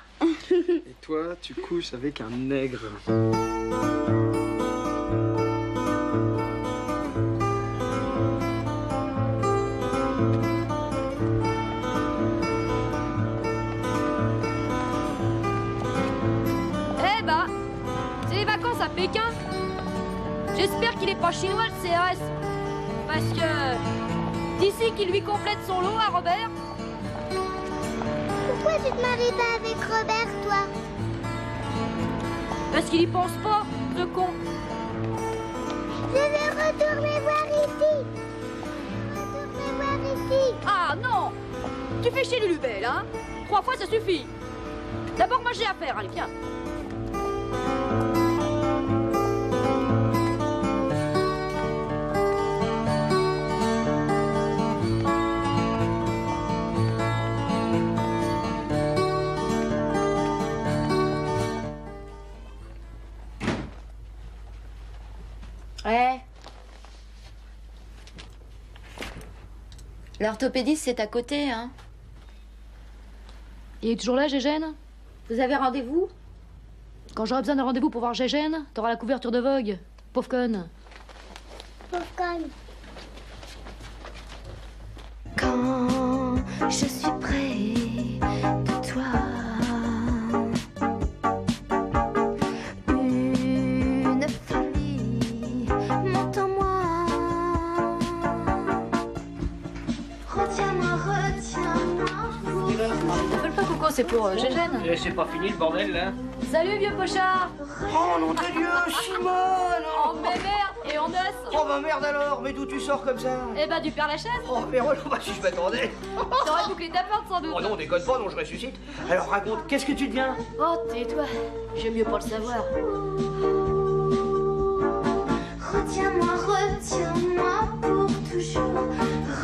Et toi, tu couches avec un nègre. Eh bah, c'est les vacances à Pékin. J'espère qu'il est pas chinois, le CRS. Parce que d'ici qu'il lui complète son lot à Robert. Pourquoi tu te maries pas avec Robert, toi? Parce qu'il y pense pas, ce con. Je vais retourner voir ici. Retourner voir ici. Ah non! Tu fais chez Lulubelle, hein? 3 fois, ça suffit. D'abord, moi, j'ai affaire. Allez, viens. Ouais. L'orthopédiste, c'est à côté, hein. Il est toujours là, Gégène? Vous avez rendez-vous? Quand j'aurai besoin d'un rendez-vous pour voir Gégène, t'auras la couverture de Vogue. Pauvre conne. Pauvre conne. Quand je suis près de toi, une folie monte en moi. Retiens-moi, retiens-moi. T'appelles pas Coco, c'est pour Gégène. C'est pas fini le bordel là? Salut, vieux pochard. Oh, nom de Dieu, Simone! Oh, mais merde. Et on os. Oh, bah merde alors, mais d'où tu sors comme ça? Eh ben, du Père Lachaise. Oh, mais oh, bah si je m'attendais. T'aurais bouclé ta porte, sans doute. Oh non, déconne pas, non, je ressuscite. Alors raconte, qu'est-ce que tu deviens? Oh, tais-toi. J'aime mieux pas le savoir. Retiens-moi, retiens-moi pour toujours.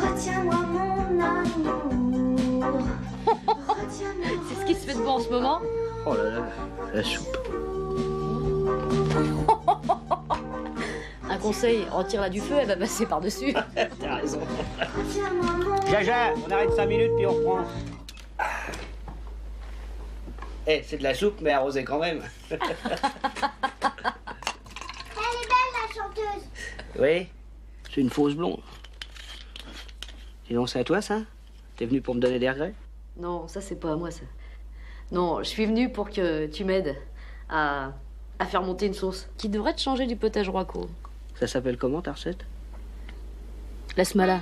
Retiens-moi, mon amour. Retiens-moi. C'est ce qui se fait de bon en ce moment. Oh là là, la soupe. Un conseil, retire-la du feu, elle va passer par-dessus. T'as raison. Retiens-moi, mon Jaja, on arrête 5 minutes puis on reprend. Eh, c'est de la soupe, mais arrosée quand même. Elle est belle, la chanteuse. Oui, c'est une fausse blonde. Dis donc, c'est à toi ça? T'es venu pour me donner des regrets? Non, ça c'est pas à moi ça. Non, je suis venue pour que tu m'aides à faire monter une sauce qui devrait te changer du potage Roico. Ça s'appelle comment ta recette? Laisse-moi là.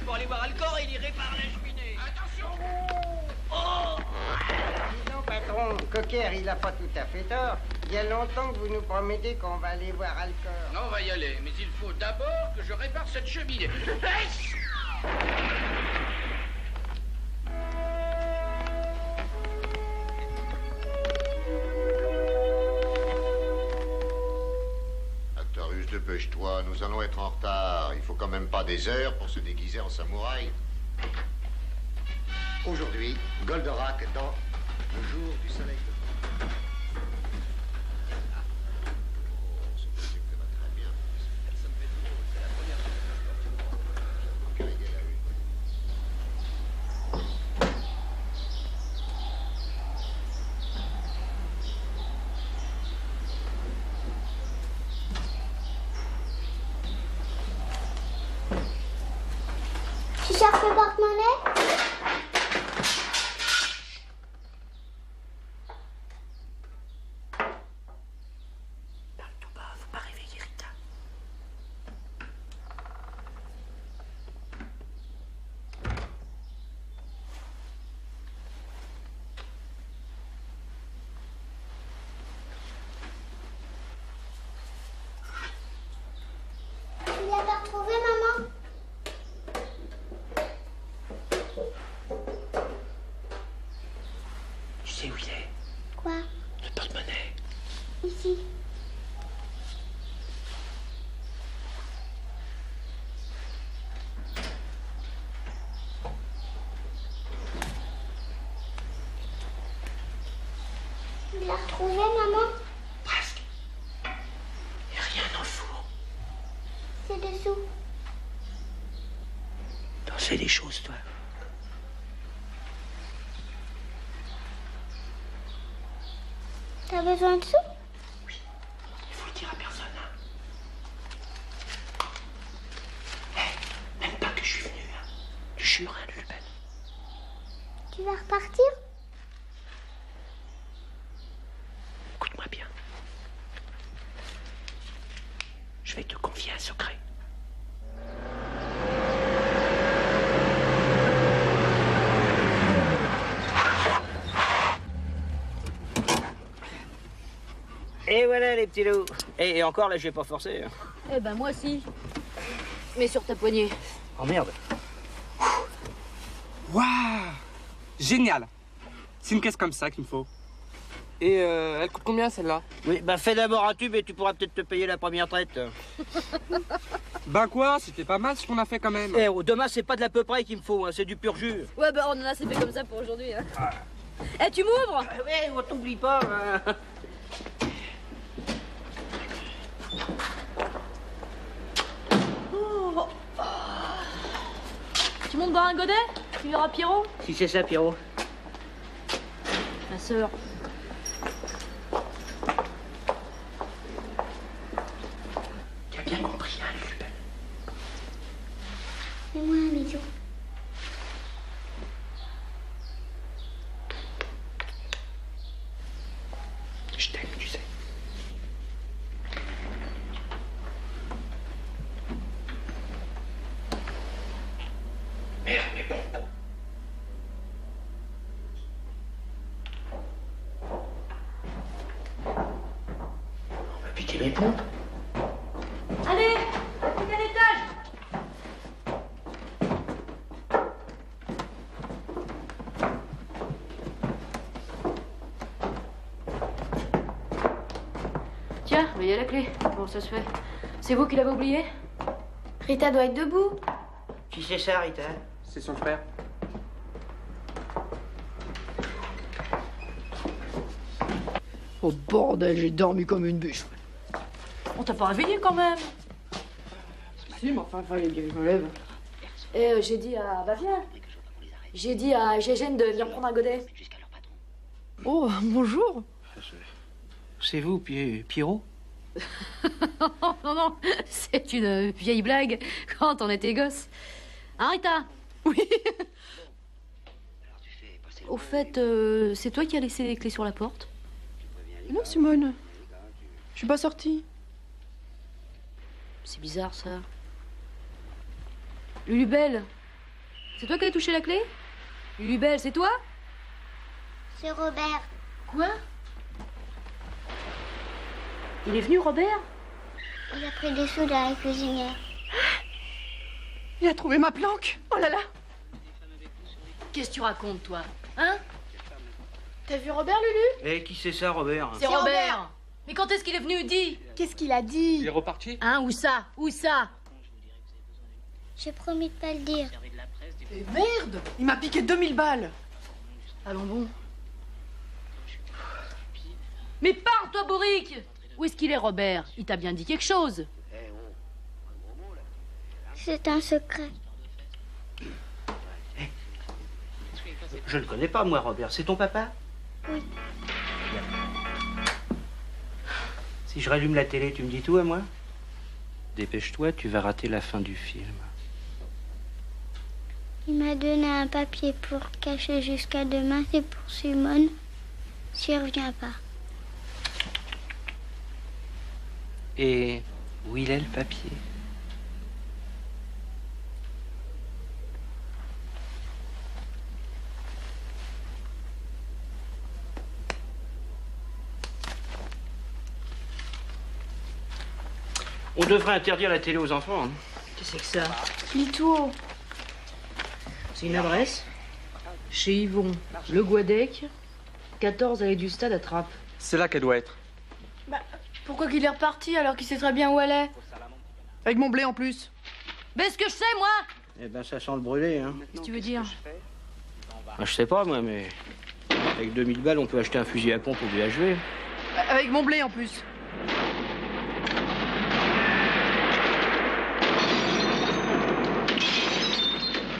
Pour aller voir Alcor et il irait par la cheminée. Attention! Oh! Dis donc, patron, Cocker, il a pas tout à fait tort. Il y a longtemps que vous nous promettez qu'on va aller voir Alcor. Non, on va y aller, mais il faut d'abord que je répare cette cheminée. Actarus, dépêche-toi, nous allons être en retard. Il faut quand même pas des heures pour se déguiser en samouraï. Aujourd'hui, Goldorak dans Le jour du soleil de... Tu cherches le porte-monnaie? Faut pas réveiller Rita. Tu l'as pas retrouvé, maman? Tu sais où il est? Quoi? Le porte-monnaie. Ici. Tu l'as retrouvé, maman? Presque. Il n'y a rien Fais les choses, toi. T'as besoin de sous? Il faut le dire à personne. Même pas que je suis venu. Tu jures, hein, Lulubelle? Tu vas repartir? Écoute-moi bien. Je vais te confier un secret. Et voilà les petits loups. Et encore là, je vais pas forcer. Eh ben moi aussi. Mais sur ta poignée. Oh merde. Waouh! Génial! C'est une caisse comme ça qu'il me faut. Et elle coûte combien celle-là? Oui, bah fais d'abord un tube et tu pourras peut-être te payer la première traite. Ben quoi? C'était pas mal ce qu'on a fait quand même. Eh, demain, c'est pas de l'à peu près qu'il me faut, hein, c'est du pur jus. Ouais, bah on en a assez fait comme ça pour aujourd'hui. Hein. Eh, tu m'ouvres? Ouais, on t'oublie pas. Hein. Oh. Tu montes boire un godet? Tu verras Pierrot? Si c'est ça, Pierrot. Ma sœur. Tu as bien compris, hein, Lulubelle? Fais-moi un bisou. Je t'aime, tu sais. Merde, mais bon. On va piquer mes pompes. Allez, plus qu'un étage. Tiens, il y a la clé. Bon, ça se fait. C'est vous qui l'avez oublié? Rita doit être debout. Qui c'est ça, Rita? C'est son frère. Oh bordel, j'ai dormi comme une bûche. On t'a pas réveillé quand même. Si, mais enfin, fallait bien que je me lève. Et j'ai dit à... Bah viens. J'ai dit à Gégène de venir prendre un godet. Oh, bonjour. C'est vous, Pierrot? Non, non, c'est une vieille blague quand on était gosse. Hein, Rita? Oui. Au fait, c'est toi qui as laissé les clés sur la porte? Non, Simone. Je suis pas sortie. C'est bizarre, ça. Lulubelle, c'est toi qui as touché la clé? Lulubelle, c'est toi? C'est Robert. Quoi? Il est venu, Robert? Il a pris des sous dans la cuisinière. Il a trouvé ma planque. Oh là là. Qu'est-ce que tu racontes, toi? Hein? T'as vu Robert, Lulu? Eh, qui c'est ça, Robert? C'est Robert. Mais quand est-ce qu'il est venu, dis? Qu'est-ce qu'il a dit? Il est reparti? Hein, où ça? Où ça? J'ai promis de pas le dire. Et merde! Il m'a piqué 2000 balles. Ah bon? Mais parle, toi, Bourrique! Où est-ce qu'il est, Robert? Il t'a bien dit quelque chose. C'est un secret. Je le connais pas, moi, Robert. C'est ton papa? Oui. Si je rallume la télé, tu me dis tout à moi? Dépêche-toi, tu vas rater la fin du film. Il m'a donné un papier pour cacher jusqu'à demain. C'est pour Simone. S'il revient pas. Et où il est, le papier? On devrait interdire la télé aux enfants. Hein. Qu'est-ce que c'est que ça? Lito. C'est une adresse. Chez Yvon, Le Guadec, 14 allée du Stade à Trappes. C'est là qu'elle doit être. Bah, pourquoi qu'il est reparti alors qu'il sait très bien où elle est? Avec mon blé en plus. Mais ce que je sais, moi? Eh ben, ça sent le brûlé, hein. Qu'est-ce que tu veux dire? Ah, je sais pas, moi, mais... Avec 2000 balles, on peut acheter un fusil à pompe au VHV. Avec mon blé en plus.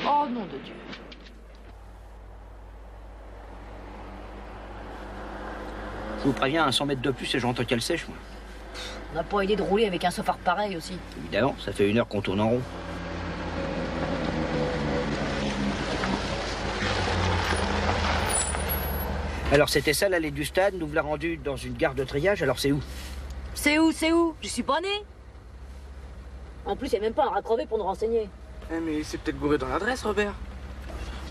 Oh Oh, nom de Dieu. Je vous préviens, 100 mètres de plus et je rentre qu'elle sèche, moi. On n'a pas idée de rouler avec un sofart pareil aussi. Évidemment, ça fait 1 heure qu'on tourne en rond. Alors c'était ça l'allée du stade, nous l'a rendu dans une gare de triage, alors c'est où? C'est où? Je suis pas né. En plus, il n'y a même pas un raccrové pour nous renseigner. Eh, mais c'est peut-être gouré dans l'adresse, Robert.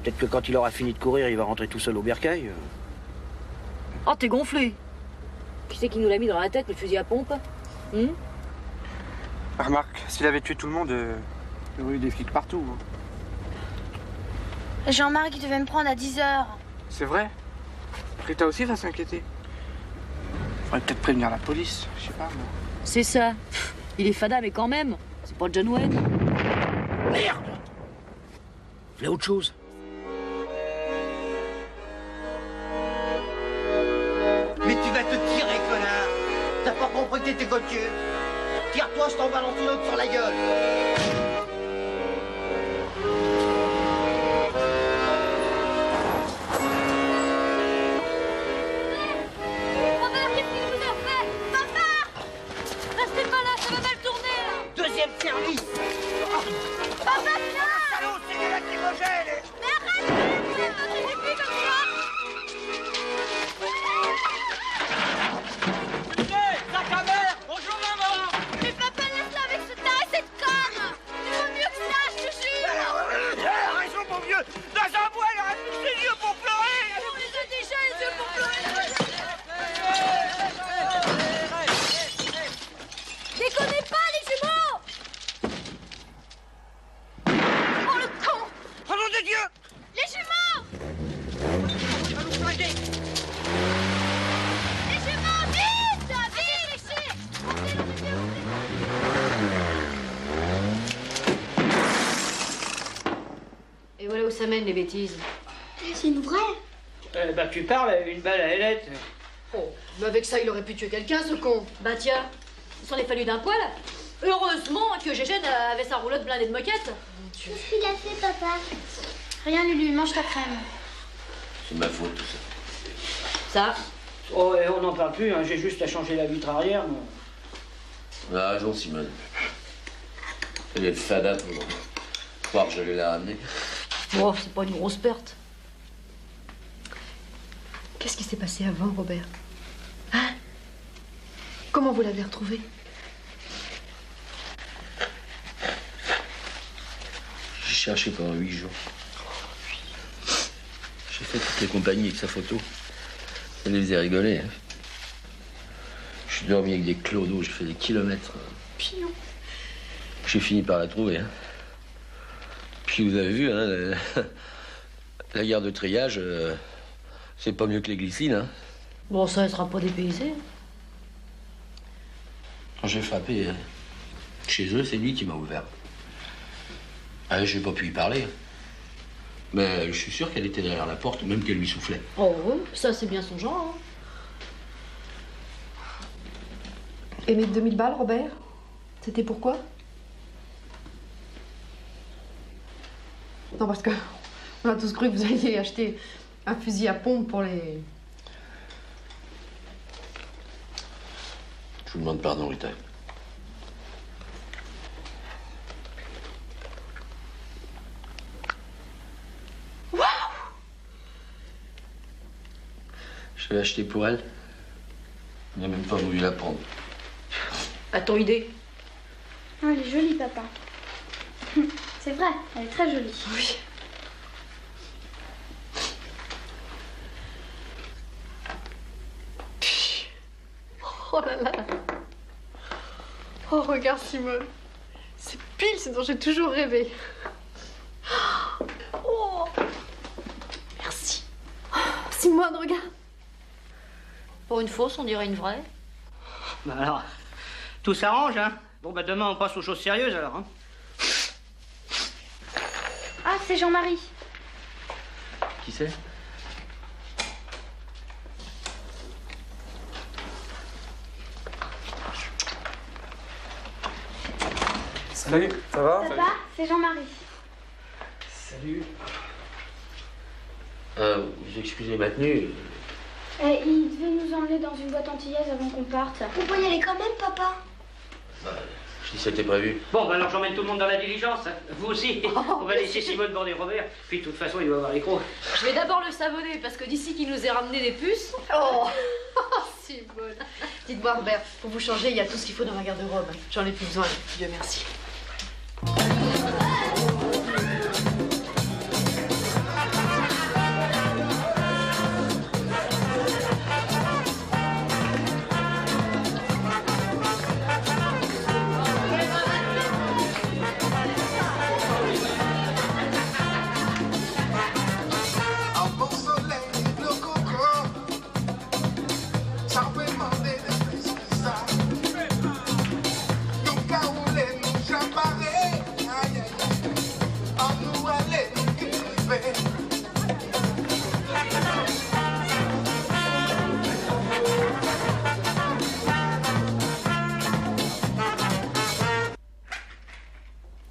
Peut-être que quand il aura fini de courir, il va rentrer tout seul au bercail. Oh, t'es gonflé. Qui c'est qui nous l'a mis dans la tête, le fusil à pompe? Remarque, s'il avait tué tout le monde, il y aurait eu des flics partout. Jean-Marc, il devait me prendre à 10h. C'est vrai. Rita aussi va s'inquiéter. Faudrait peut-être prévenir la police, je sais pas, moi. C'est ça. Il est fada, mais quand même. C'est pas John Wayne. Merde! Il y a autre chose. Mais tu vas te tirer, connard. T'as pas compris que t'étais copieux. Tire-toi, je t'en balance une autre sur la gueule. Robert, qu'est-ce qu'il vous a fait? Papa! Restez pas là, ça va mal tourner, là! Deuxième service. Papa, viens! Salaud, c'est des lacrymogènes. Mais arrête! Vous êtes votre épée comme ça! Sac à mer. Bonjour, maman. Mais papa, laisse-la avec ce tas et cette conne! Tu vaux mieux que ça, je te jure! Elle a raison, mon vieux. Dans un bois, elle aurait plus les yeux pour pleurer. On les a déjà, les yeux pour pleurer! Déconnez pas, les jumeaux! Oh, le con! Oh, nom de Dieu. Les jumeaux! Il va nous flinguer. Les jumeaux, vite! Vite, léchez! Et voilà où ça mène, les bêtises. C'est une vraie. Bah tu parles, une balle à ailette. Oh, mais avec ça, il aurait pu tuer quelqu'un, ce con. Bah tiens, il s'en est fallu d'un poil. Heureusement que Gégène avait sa roulotte blindée de moquettes. Qu'est-ce qu'il a fait, papa? Rien, Lulu, mange ta crème. C'est ma faute, tout ça. Ça? Oh, et on n'en parle plus, hein. J'ai juste à changer la vitre arrière. Moi. On a raison, Simone. Elle est fada pour croire que j'allais la ramener. Oh, c'est pas une grosse perte. Qu'est-ce qui s'est passé avant, Robert? Hein? Comment vous l'avez retrouvée? J'ai cherché pendant 8 jours. J'ai fait toutes les compagnies avec sa photo. Ça les faisait rigoler. Hein. Je suis dormi avec des clodos, j'ai fait des kilomètres. Pion. J'ai fini par la trouver. Hein. Puis vous avez vu, hein, la gare de triage, c'est pas mieux que les glycines. Hein. Bon, ça, elle sera pas dépaysée. Quand j'ai frappé chez eux, c'est lui qui m'a ouvert. Ah, j'ai pas pu y parler. Mais je suis sûr qu'elle était derrière la porte, même qu'elle lui soufflait. Oh, oui, ça, c'est bien son genre. Hein. Et mes 2000 balles, Robert? C'était pourquoi? Non, parce que on a tous cru que vous alliez acheter un fusil à pompe pour les... Je vous demande pardon, Rita. Waouh! Je l'ai acheté pour elle. Il n'a même pas voulu la prendre. À ton idée? Oh, elle est jolie, papa. C'est vrai, elle est très jolie. Oui. Oh là là. Oh, regarde, Simone. C'est pile ce dont j'ai toujours rêvé. Oh. Merci. Oh, Simone, regarde. Pour une fausse, on dirait une vraie. Bah alors, tout s'arrange, hein. Bon, bah demain, on passe aux choses sérieuses, alors, hein. Ah, c'est Jean-Marie. Qui c'est? Salut, ça va? Papa, c'est Jean-Marie. Salut. venu. Vous excusez ma tenue. Il devait nous emmener dans une boîte antillaise avant qu'on parte. On peut y aller quand même, papa? Si c'était prévu. Bon, bah alors j'emmène tout le monde dans la diligence. Hein. Vous aussi. On va laisser Simone border Robert. Puis de toute façon, il doit avoir les crocs. Je vais d'abord le savonner parce que d'ici qu'il nous ait ramené des puces. Oh, Simone. Dites-moi, Robert, pour vous changer, il y a tout ce qu'il faut dans ma garde-robe. J'en ai plus besoin, Dieu merci.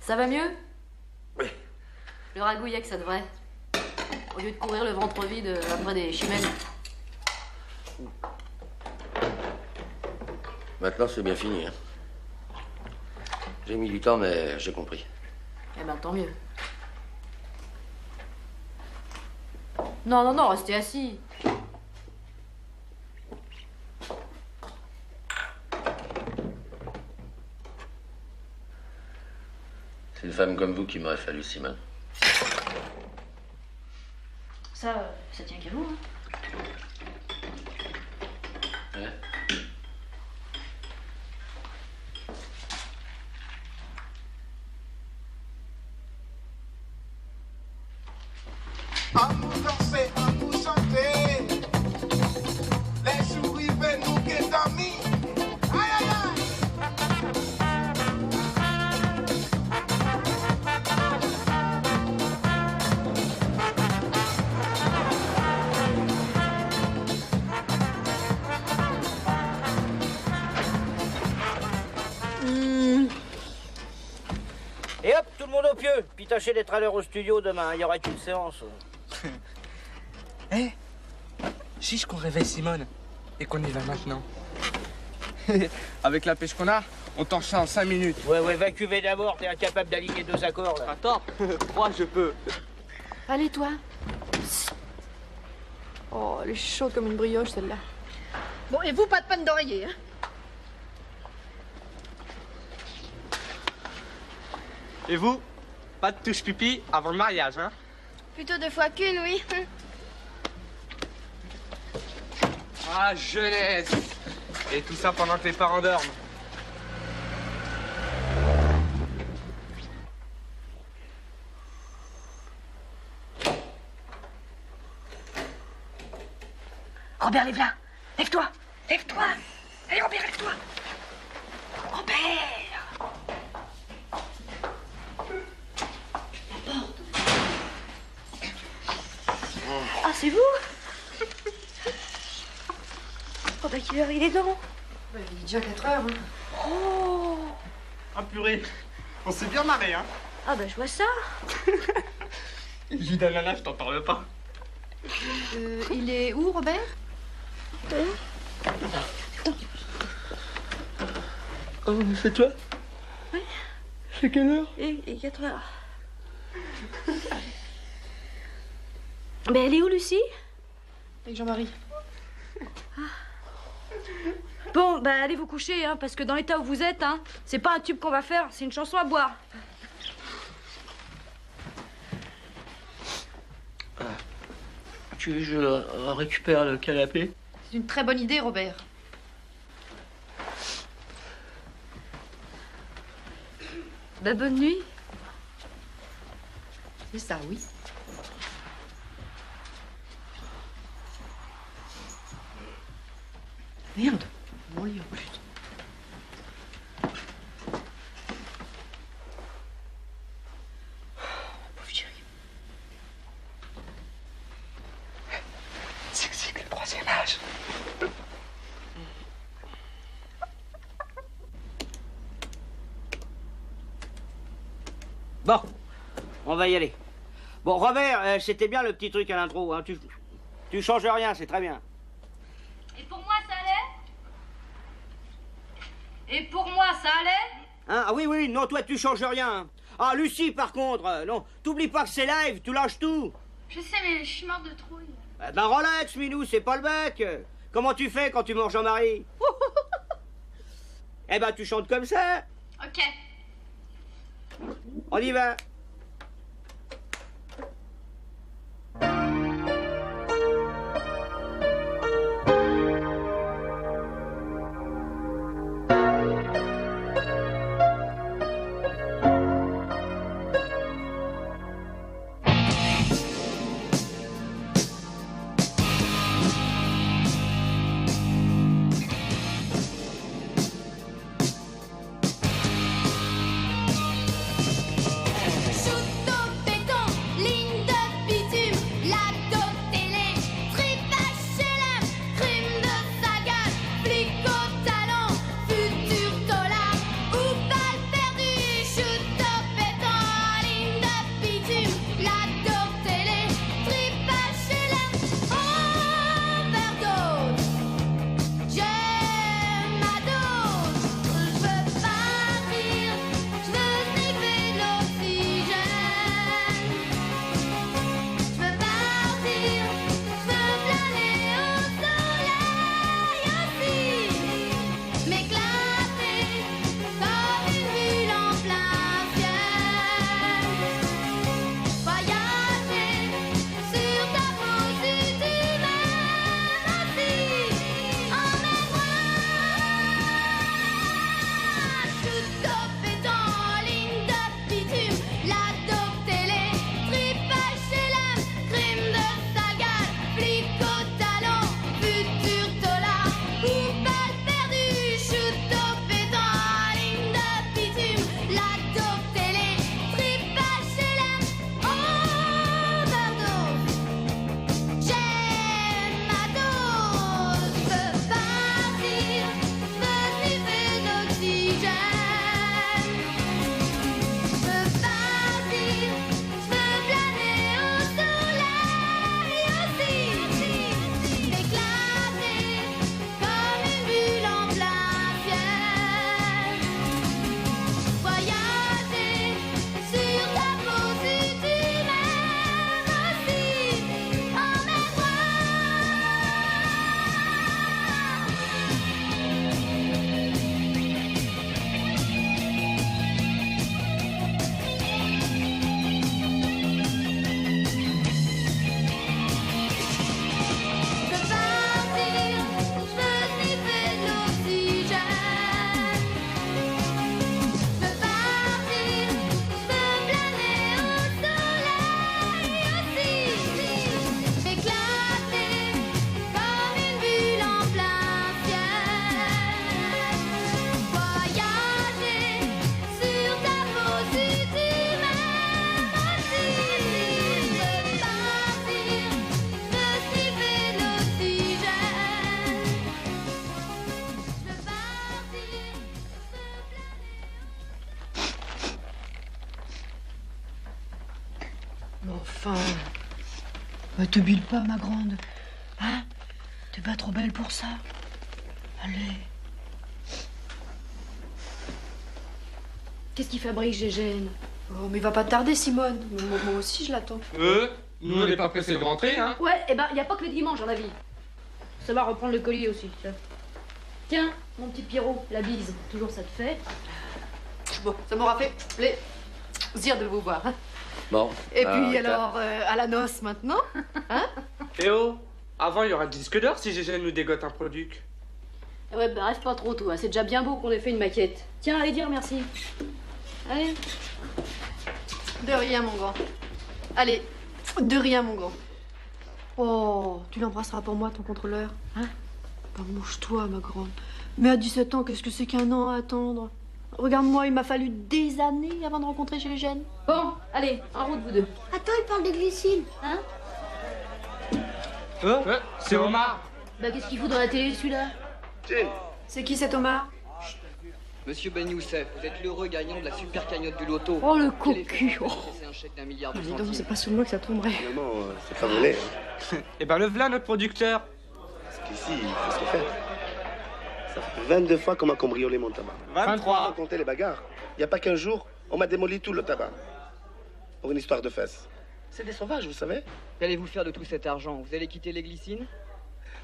Ça va mieux? Oui. Le ragouillec, ça devrait. Au lieu de courir le ventre vide après des chimènes. Maintenant, c'est bien fini. Hein. J'ai mis du temps, mais j'ai compris. Eh ben, tant mieux. Non, non, non, restez assis. C'est une femme comme vous qui m'aurait fallu, Simone. Ça tient qu'à vous, hein. Ouais. À nous danser, à nous chanter, les souris veulent nous guetter amis. Aïe aïe aïe. Et hop, tout le monde au pieu. Puis tâchez d'être à l'heure au studio demain. Il y aura qu'une séance. Eh, si je qu'on réveille Simone et qu'on y va maintenant. Avec la pêche qu'on a, on t'enchaîne en 5 minutes. Ouais, va cuver d'abord. T'es incapable d'aligner 2 accords, là. Attends, 3, je peux. Allez, toi. Oh, elle est chaude comme une brioche, celle-là. Bon, et vous, pas de panne d'oreiller, hein? Et vous? Pas de touche pipi avant le mariage, hein? Plutôt 2 fois qu'une, oui. Ah, jeunesse! Et tout ça pendant que les parents dorment. Robert, lève-la. Lève-toi. Lève-toi. Allez, Robert, lève-toi. Robert. Ah, c'est vous? Oh, bah, quelle heure il est dans? Il est déjà 4 heures, hein. Oh! Ah, purée! On s'est bien marré, hein? Ah, bah, je vois ça. Jus d'ananas, je t'en parle pas. Il est où, Robert? Oh, c'est toi? Oui. C'est quelle heure? Et 4 heures. Mais elle est où, Lucie? Avec Jean-Marie. Bon, bah allez vous coucher, hein, parce que dans l'état où vous êtes, hein, c'est pas un tube qu'on va faire, c'est une chanson à boire. Tu veux que je récupère le canapé? C'est une très bonne idée, Robert. Bah bonne nuit. C'est ça, oui. Merde, mon lit en plus. Pauvre chérie. C'est que le 3e âge. Bon, on va y aller. Bon, Robert, c'était bien le petit truc à l'intro. Hein. Tu changes rien, c'est très bien. Et pour moi, ça allait? Et pour moi, ça allait? Hein? Ah oui, non, toi, tu changes rien. Ah, Lucie, par contre, non, t'oublies pas que c'est live, tu lâches tout. Je sais, mais je suis morte de trouille. Eh ben, relax, Minou, c'est pas le bec. Comment tu fais quand tu manges Jean-Marie? Eh ben, tu chantes comme ça. Ok. On y va. Enfin, te bile pas, ma grande. Hein? T'es pas trop belle pour ça. Allez. Qu'est-ce qui fabrique Gégène? Oh, mais il va pas tarder, Simone. Moi aussi, je l'attends. Nous, on n'est pas pressés de rentrer, hein? Ouais, eh ben, y a pas que le dimanche dans la vie. Ça va reprendre le collier aussi. Tiens, mon petit Pierrot, la bise. Toujours ça te fait? Bon, ça m'aura fait plaisir de vous voir. Hein? Bon. Et puis alors, à la noce maintenant, hein? Eh oh, avant, il y aura le disque d'or si Gégène nous dégote un produit. Ouais, bah rêve pas trop, toi. C'est déjà bien beau qu'on ait fait une maquette. Tiens, allez dire merci. Allez. De rien, mon grand. Allez, de rien, mon grand. Oh, tu l'embrasseras pour moi, ton contrôleur, hein? Bah, mouche-toi, ma grande. Mais à 17 ans, qu'est-ce que c'est qu'un an à attendre? Regarde-moi, il m'a fallu des années avant de rencontrer Gégène. Bon, allez, en route, vous deux. Attends, il parle de glycine. Hein? C'est Omar. Bah, qu'est-ce qu'il fout dans la télé, celui-là? C'est qui cet Omar? Monsieur Ben Youssef, vous êtes l'heureux gagnant de la super cagnotte du loto. Oh, le Quel cocu. effet C'est un chèque d'1 milliard de Dis donc, centimes. c'est pas sur moi que ça tomberait. Finalement, c'est pas volé. Eh ben, le v'là, notre producteur. Parce qu'ici, il faut se faire. Ça fait 22 fois qu'on m'a cambriolé mon tabac. 23. Sans compter les bagarres. Il n'y a pas qu'un jour, on m'a démoli tout le tabac. Pour une histoire de fesses. C'est des sauvages, vous savez. Qu'allez-vous faire de tout cet argent? Vous allez quitter les glycines?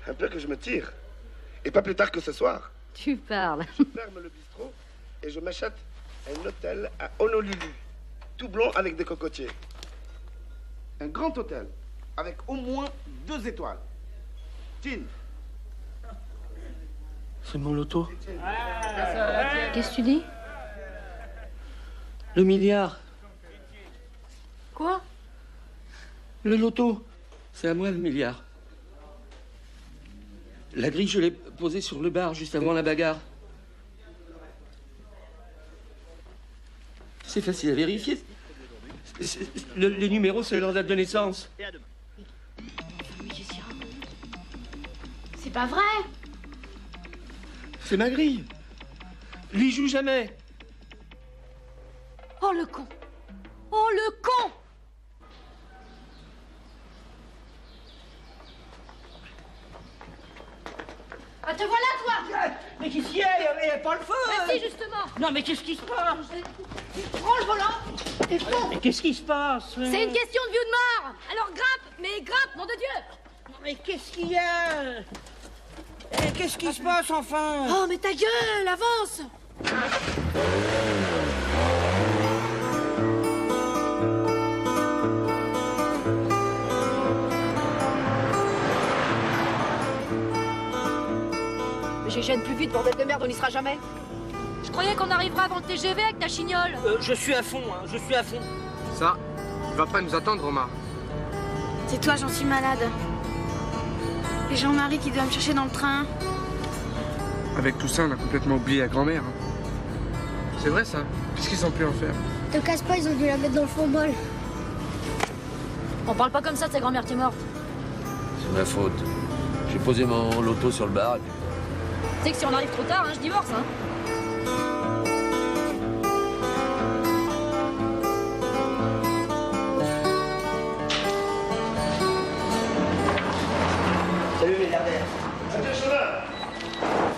Un peu que je me tire. Et pas plus tard que ce soir. Tu parles. Je ferme le bistrot et je m'achète un hôtel à Honolulu. Tout blond avec des cocotiers. Un grand hôtel. Avec au moins 2 étoiles. Tin. C'est mon loto. Qu'est-ce que tu dis? Le milliard. Quoi? Le loto. C'est à moi le milliard. La grille, je l'ai posée sur le bar juste avant la bagarre. C'est facile à vérifier. Les numéros, c'est leur date de naissance. C'est pas vrai. C'est ma grille. Lui joue jamais. Oh, le con. Oh, le con. Ah, te voilà, toi. Mais qu'est-ce qu'il y a? Il n'y a pas le feu. Mais si, justement. Non, mais qu'est-ce qui se passe? Prends le volant et fonce. Mais qu'est-ce qui se passe? C'est une question de vie ou de mort. Alors grimpe, mais grimpe, nom de Dieu. Mais qu'est-ce qu'il y a? Qu'est-ce qui se passe, enfin? Oh, mais ta gueule, avance. Mais j'ai gêne plus vite, bordel de merde, on n'y sera jamais. Je croyais qu'on arriverait avant le TGV avec ta chignole. Je suis à fond, hein, je suis à fond. Ça, il va pas nous attendre, Omar. C'est toi, j'en suis malade. Et Jean-Marie qui doit me chercher dans le train. Avec tout ça, on a complètement oublié la grand-mère. C'est vrai, ça. Qu'est-ce qu'ils ont pu en faire? Te casse pas, ils ont dû la mettre dans le fond bol. On parle pas comme ça de sa grand-mère qui est morte. C'est ma faute. J'ai posé mon loto sur le bar et puis... Tu sais que si on arrive trop tard, hein, je divorce, hein. Salut, milliardaire. Adieu, chemin.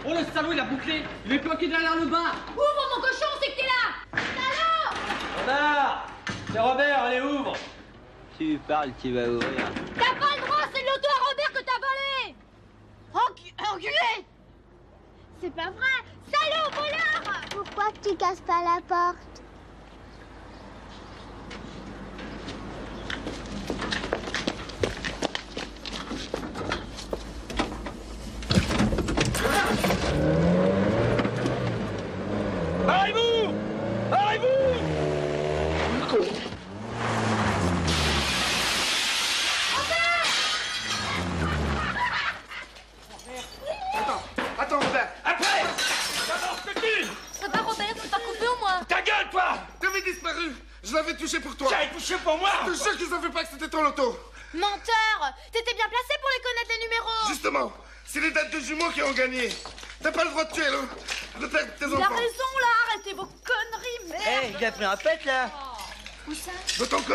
Oh, le salaud, il a bouclé. Il est planqué derrière le bar. Ouvre, mon cochon, c'est que t'es là. Salaud. Robert! C'est Robert, allez, ouvre! Tu parles, tu vas ouvrir. T'as pas le droit, c'est l'auto à Robert que t'as volé. Enculé. C'est pas vrai! Salaud, voleur! Pourquoi tu casses pas la porte? Arrêtez-vous! Arrêtez-vous! Attends, Robert. Après! D'abord, ce que tu! Ça va, Robert, c'est pas coupé au moins. Ta gueule, toi! T'avais disparu. Je l'avais touché pour toi. J'avais touché pour moi! Je te jure qu'ils savaient pas que c'était ton loto. Menteur. T'étais bien placé pour les connaître, les numéros. Justement, c'est les dates de jumeaux qui ont gagné. T'as pas le droit de tuer le père de tes Il a enfants. raison, là. Arrêtez vos conneries, merde. Eh, il a pris un pet, là! Où ça? D'autant que,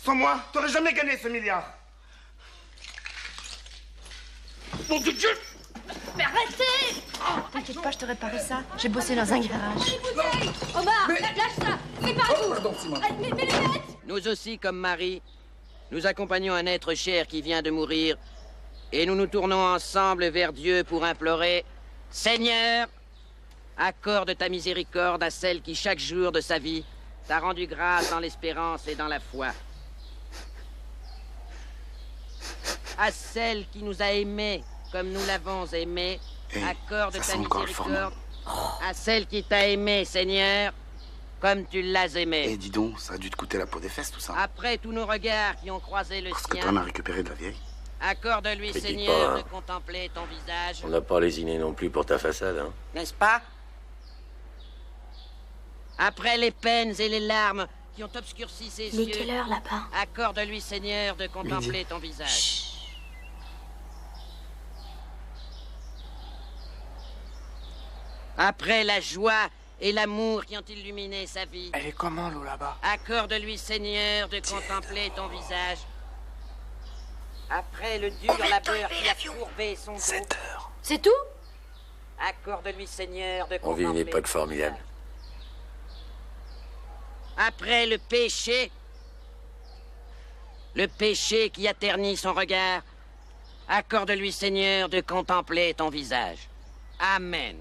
sans moi, t'aurais jamais gagné ce milliard. Mon Dieu! Mais arrêtez. T'inquiète pas, je te réparais ça. J'ai bossé dans un garage. Omar, lâche ça. C'est pas vous. Mais les bêtes. Nous aussi, comme Marie, nous accompagnons un être cher qui vient de mourir et nous nous tournons ensemble vers Dieu pour implorer « Seigneur, accorde ta miséricorde à celle qui, chaque jour de sa vie, t'a rendu grâce dans l'espérance et dans la foi. À celle qui nous a aimés comme nous l'avons aimé, accorde ça ta sent encore le miséricorde à celle qui t'a aimé, Seigneur, comme tu l'as aimé. Eh, dis donc, ça a dû te coûter la peau des fesses, tout ça. Après tous nos regards qui ont croisé le Parce que sien, t'en as récupéré de la vieille. accorde-lui, Mais dis Seigneur, pas, de contempler ton visage. On n'a pas lésiné non plus pour ta façade, hein. N'est-ce pas? Après les peines et les larmes qui ont obscurci ses Il est yeux, quelle heure là-bas? accorde-lui, Seigneur, de contempler ton visage. Après la joie et l'amour qui ont illuminé sa vie, Elle est comment, l'eau là-bas? accorde-lui, Seigneur, de contempler ton visage. Après le dur labeur qui a courbé son dos, 7 heures. C'est tout? accorde-lui, Seigneur, de On vit une contempler époque ton formidable. visage. Après le péché qui a terni son regard, accorde-lui, Seigneur, de contempler ton visage. Amen.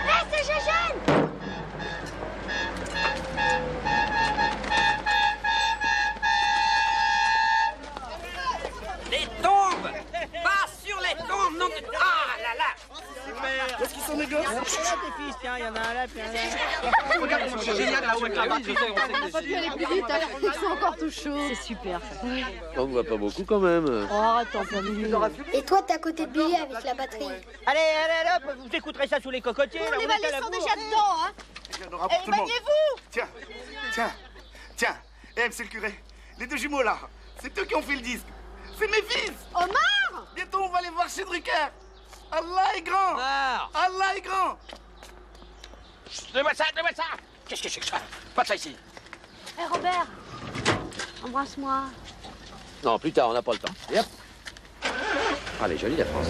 Hé, c'est Gégène! Les tombes! Pas sur les tombes, non de... Ah là là! Est-ce qu'ils sont des gosses? Là, tes fils, tiens, il y en a un là, puis un là. Regarde, c'est génial là où elle travaille. On n'a pas pu aller plus vite, hein. Ils sont encore tout chauds. C'est super. On voit pas beaucoup quand même. Oh, attends, pas milieu. Et toi, t'es à côté de Billy avec la batterie. Allez, hop, vous écouterez ça sous les cocotiers. là, Les on est à valets la sont bourre. déjà dedans, hein. Il y en aura pour tout le monde. Tiens. Eh, monsieur le curé, les deux jumeaux là, c'est eux qui ont fait le disque. C'est mes fils. Omar! Bientôt, on va les voir chez Drucker. Allah est grand. Omar! Allah est grand. Donne-moi ça! Qu'est-ce que c'est que ça? Pas ça ici. Hé, Robert, embrasse-moi. Non, plus tard, on n'a pas le temps. Et hop. Ah, elle est jolie, la France.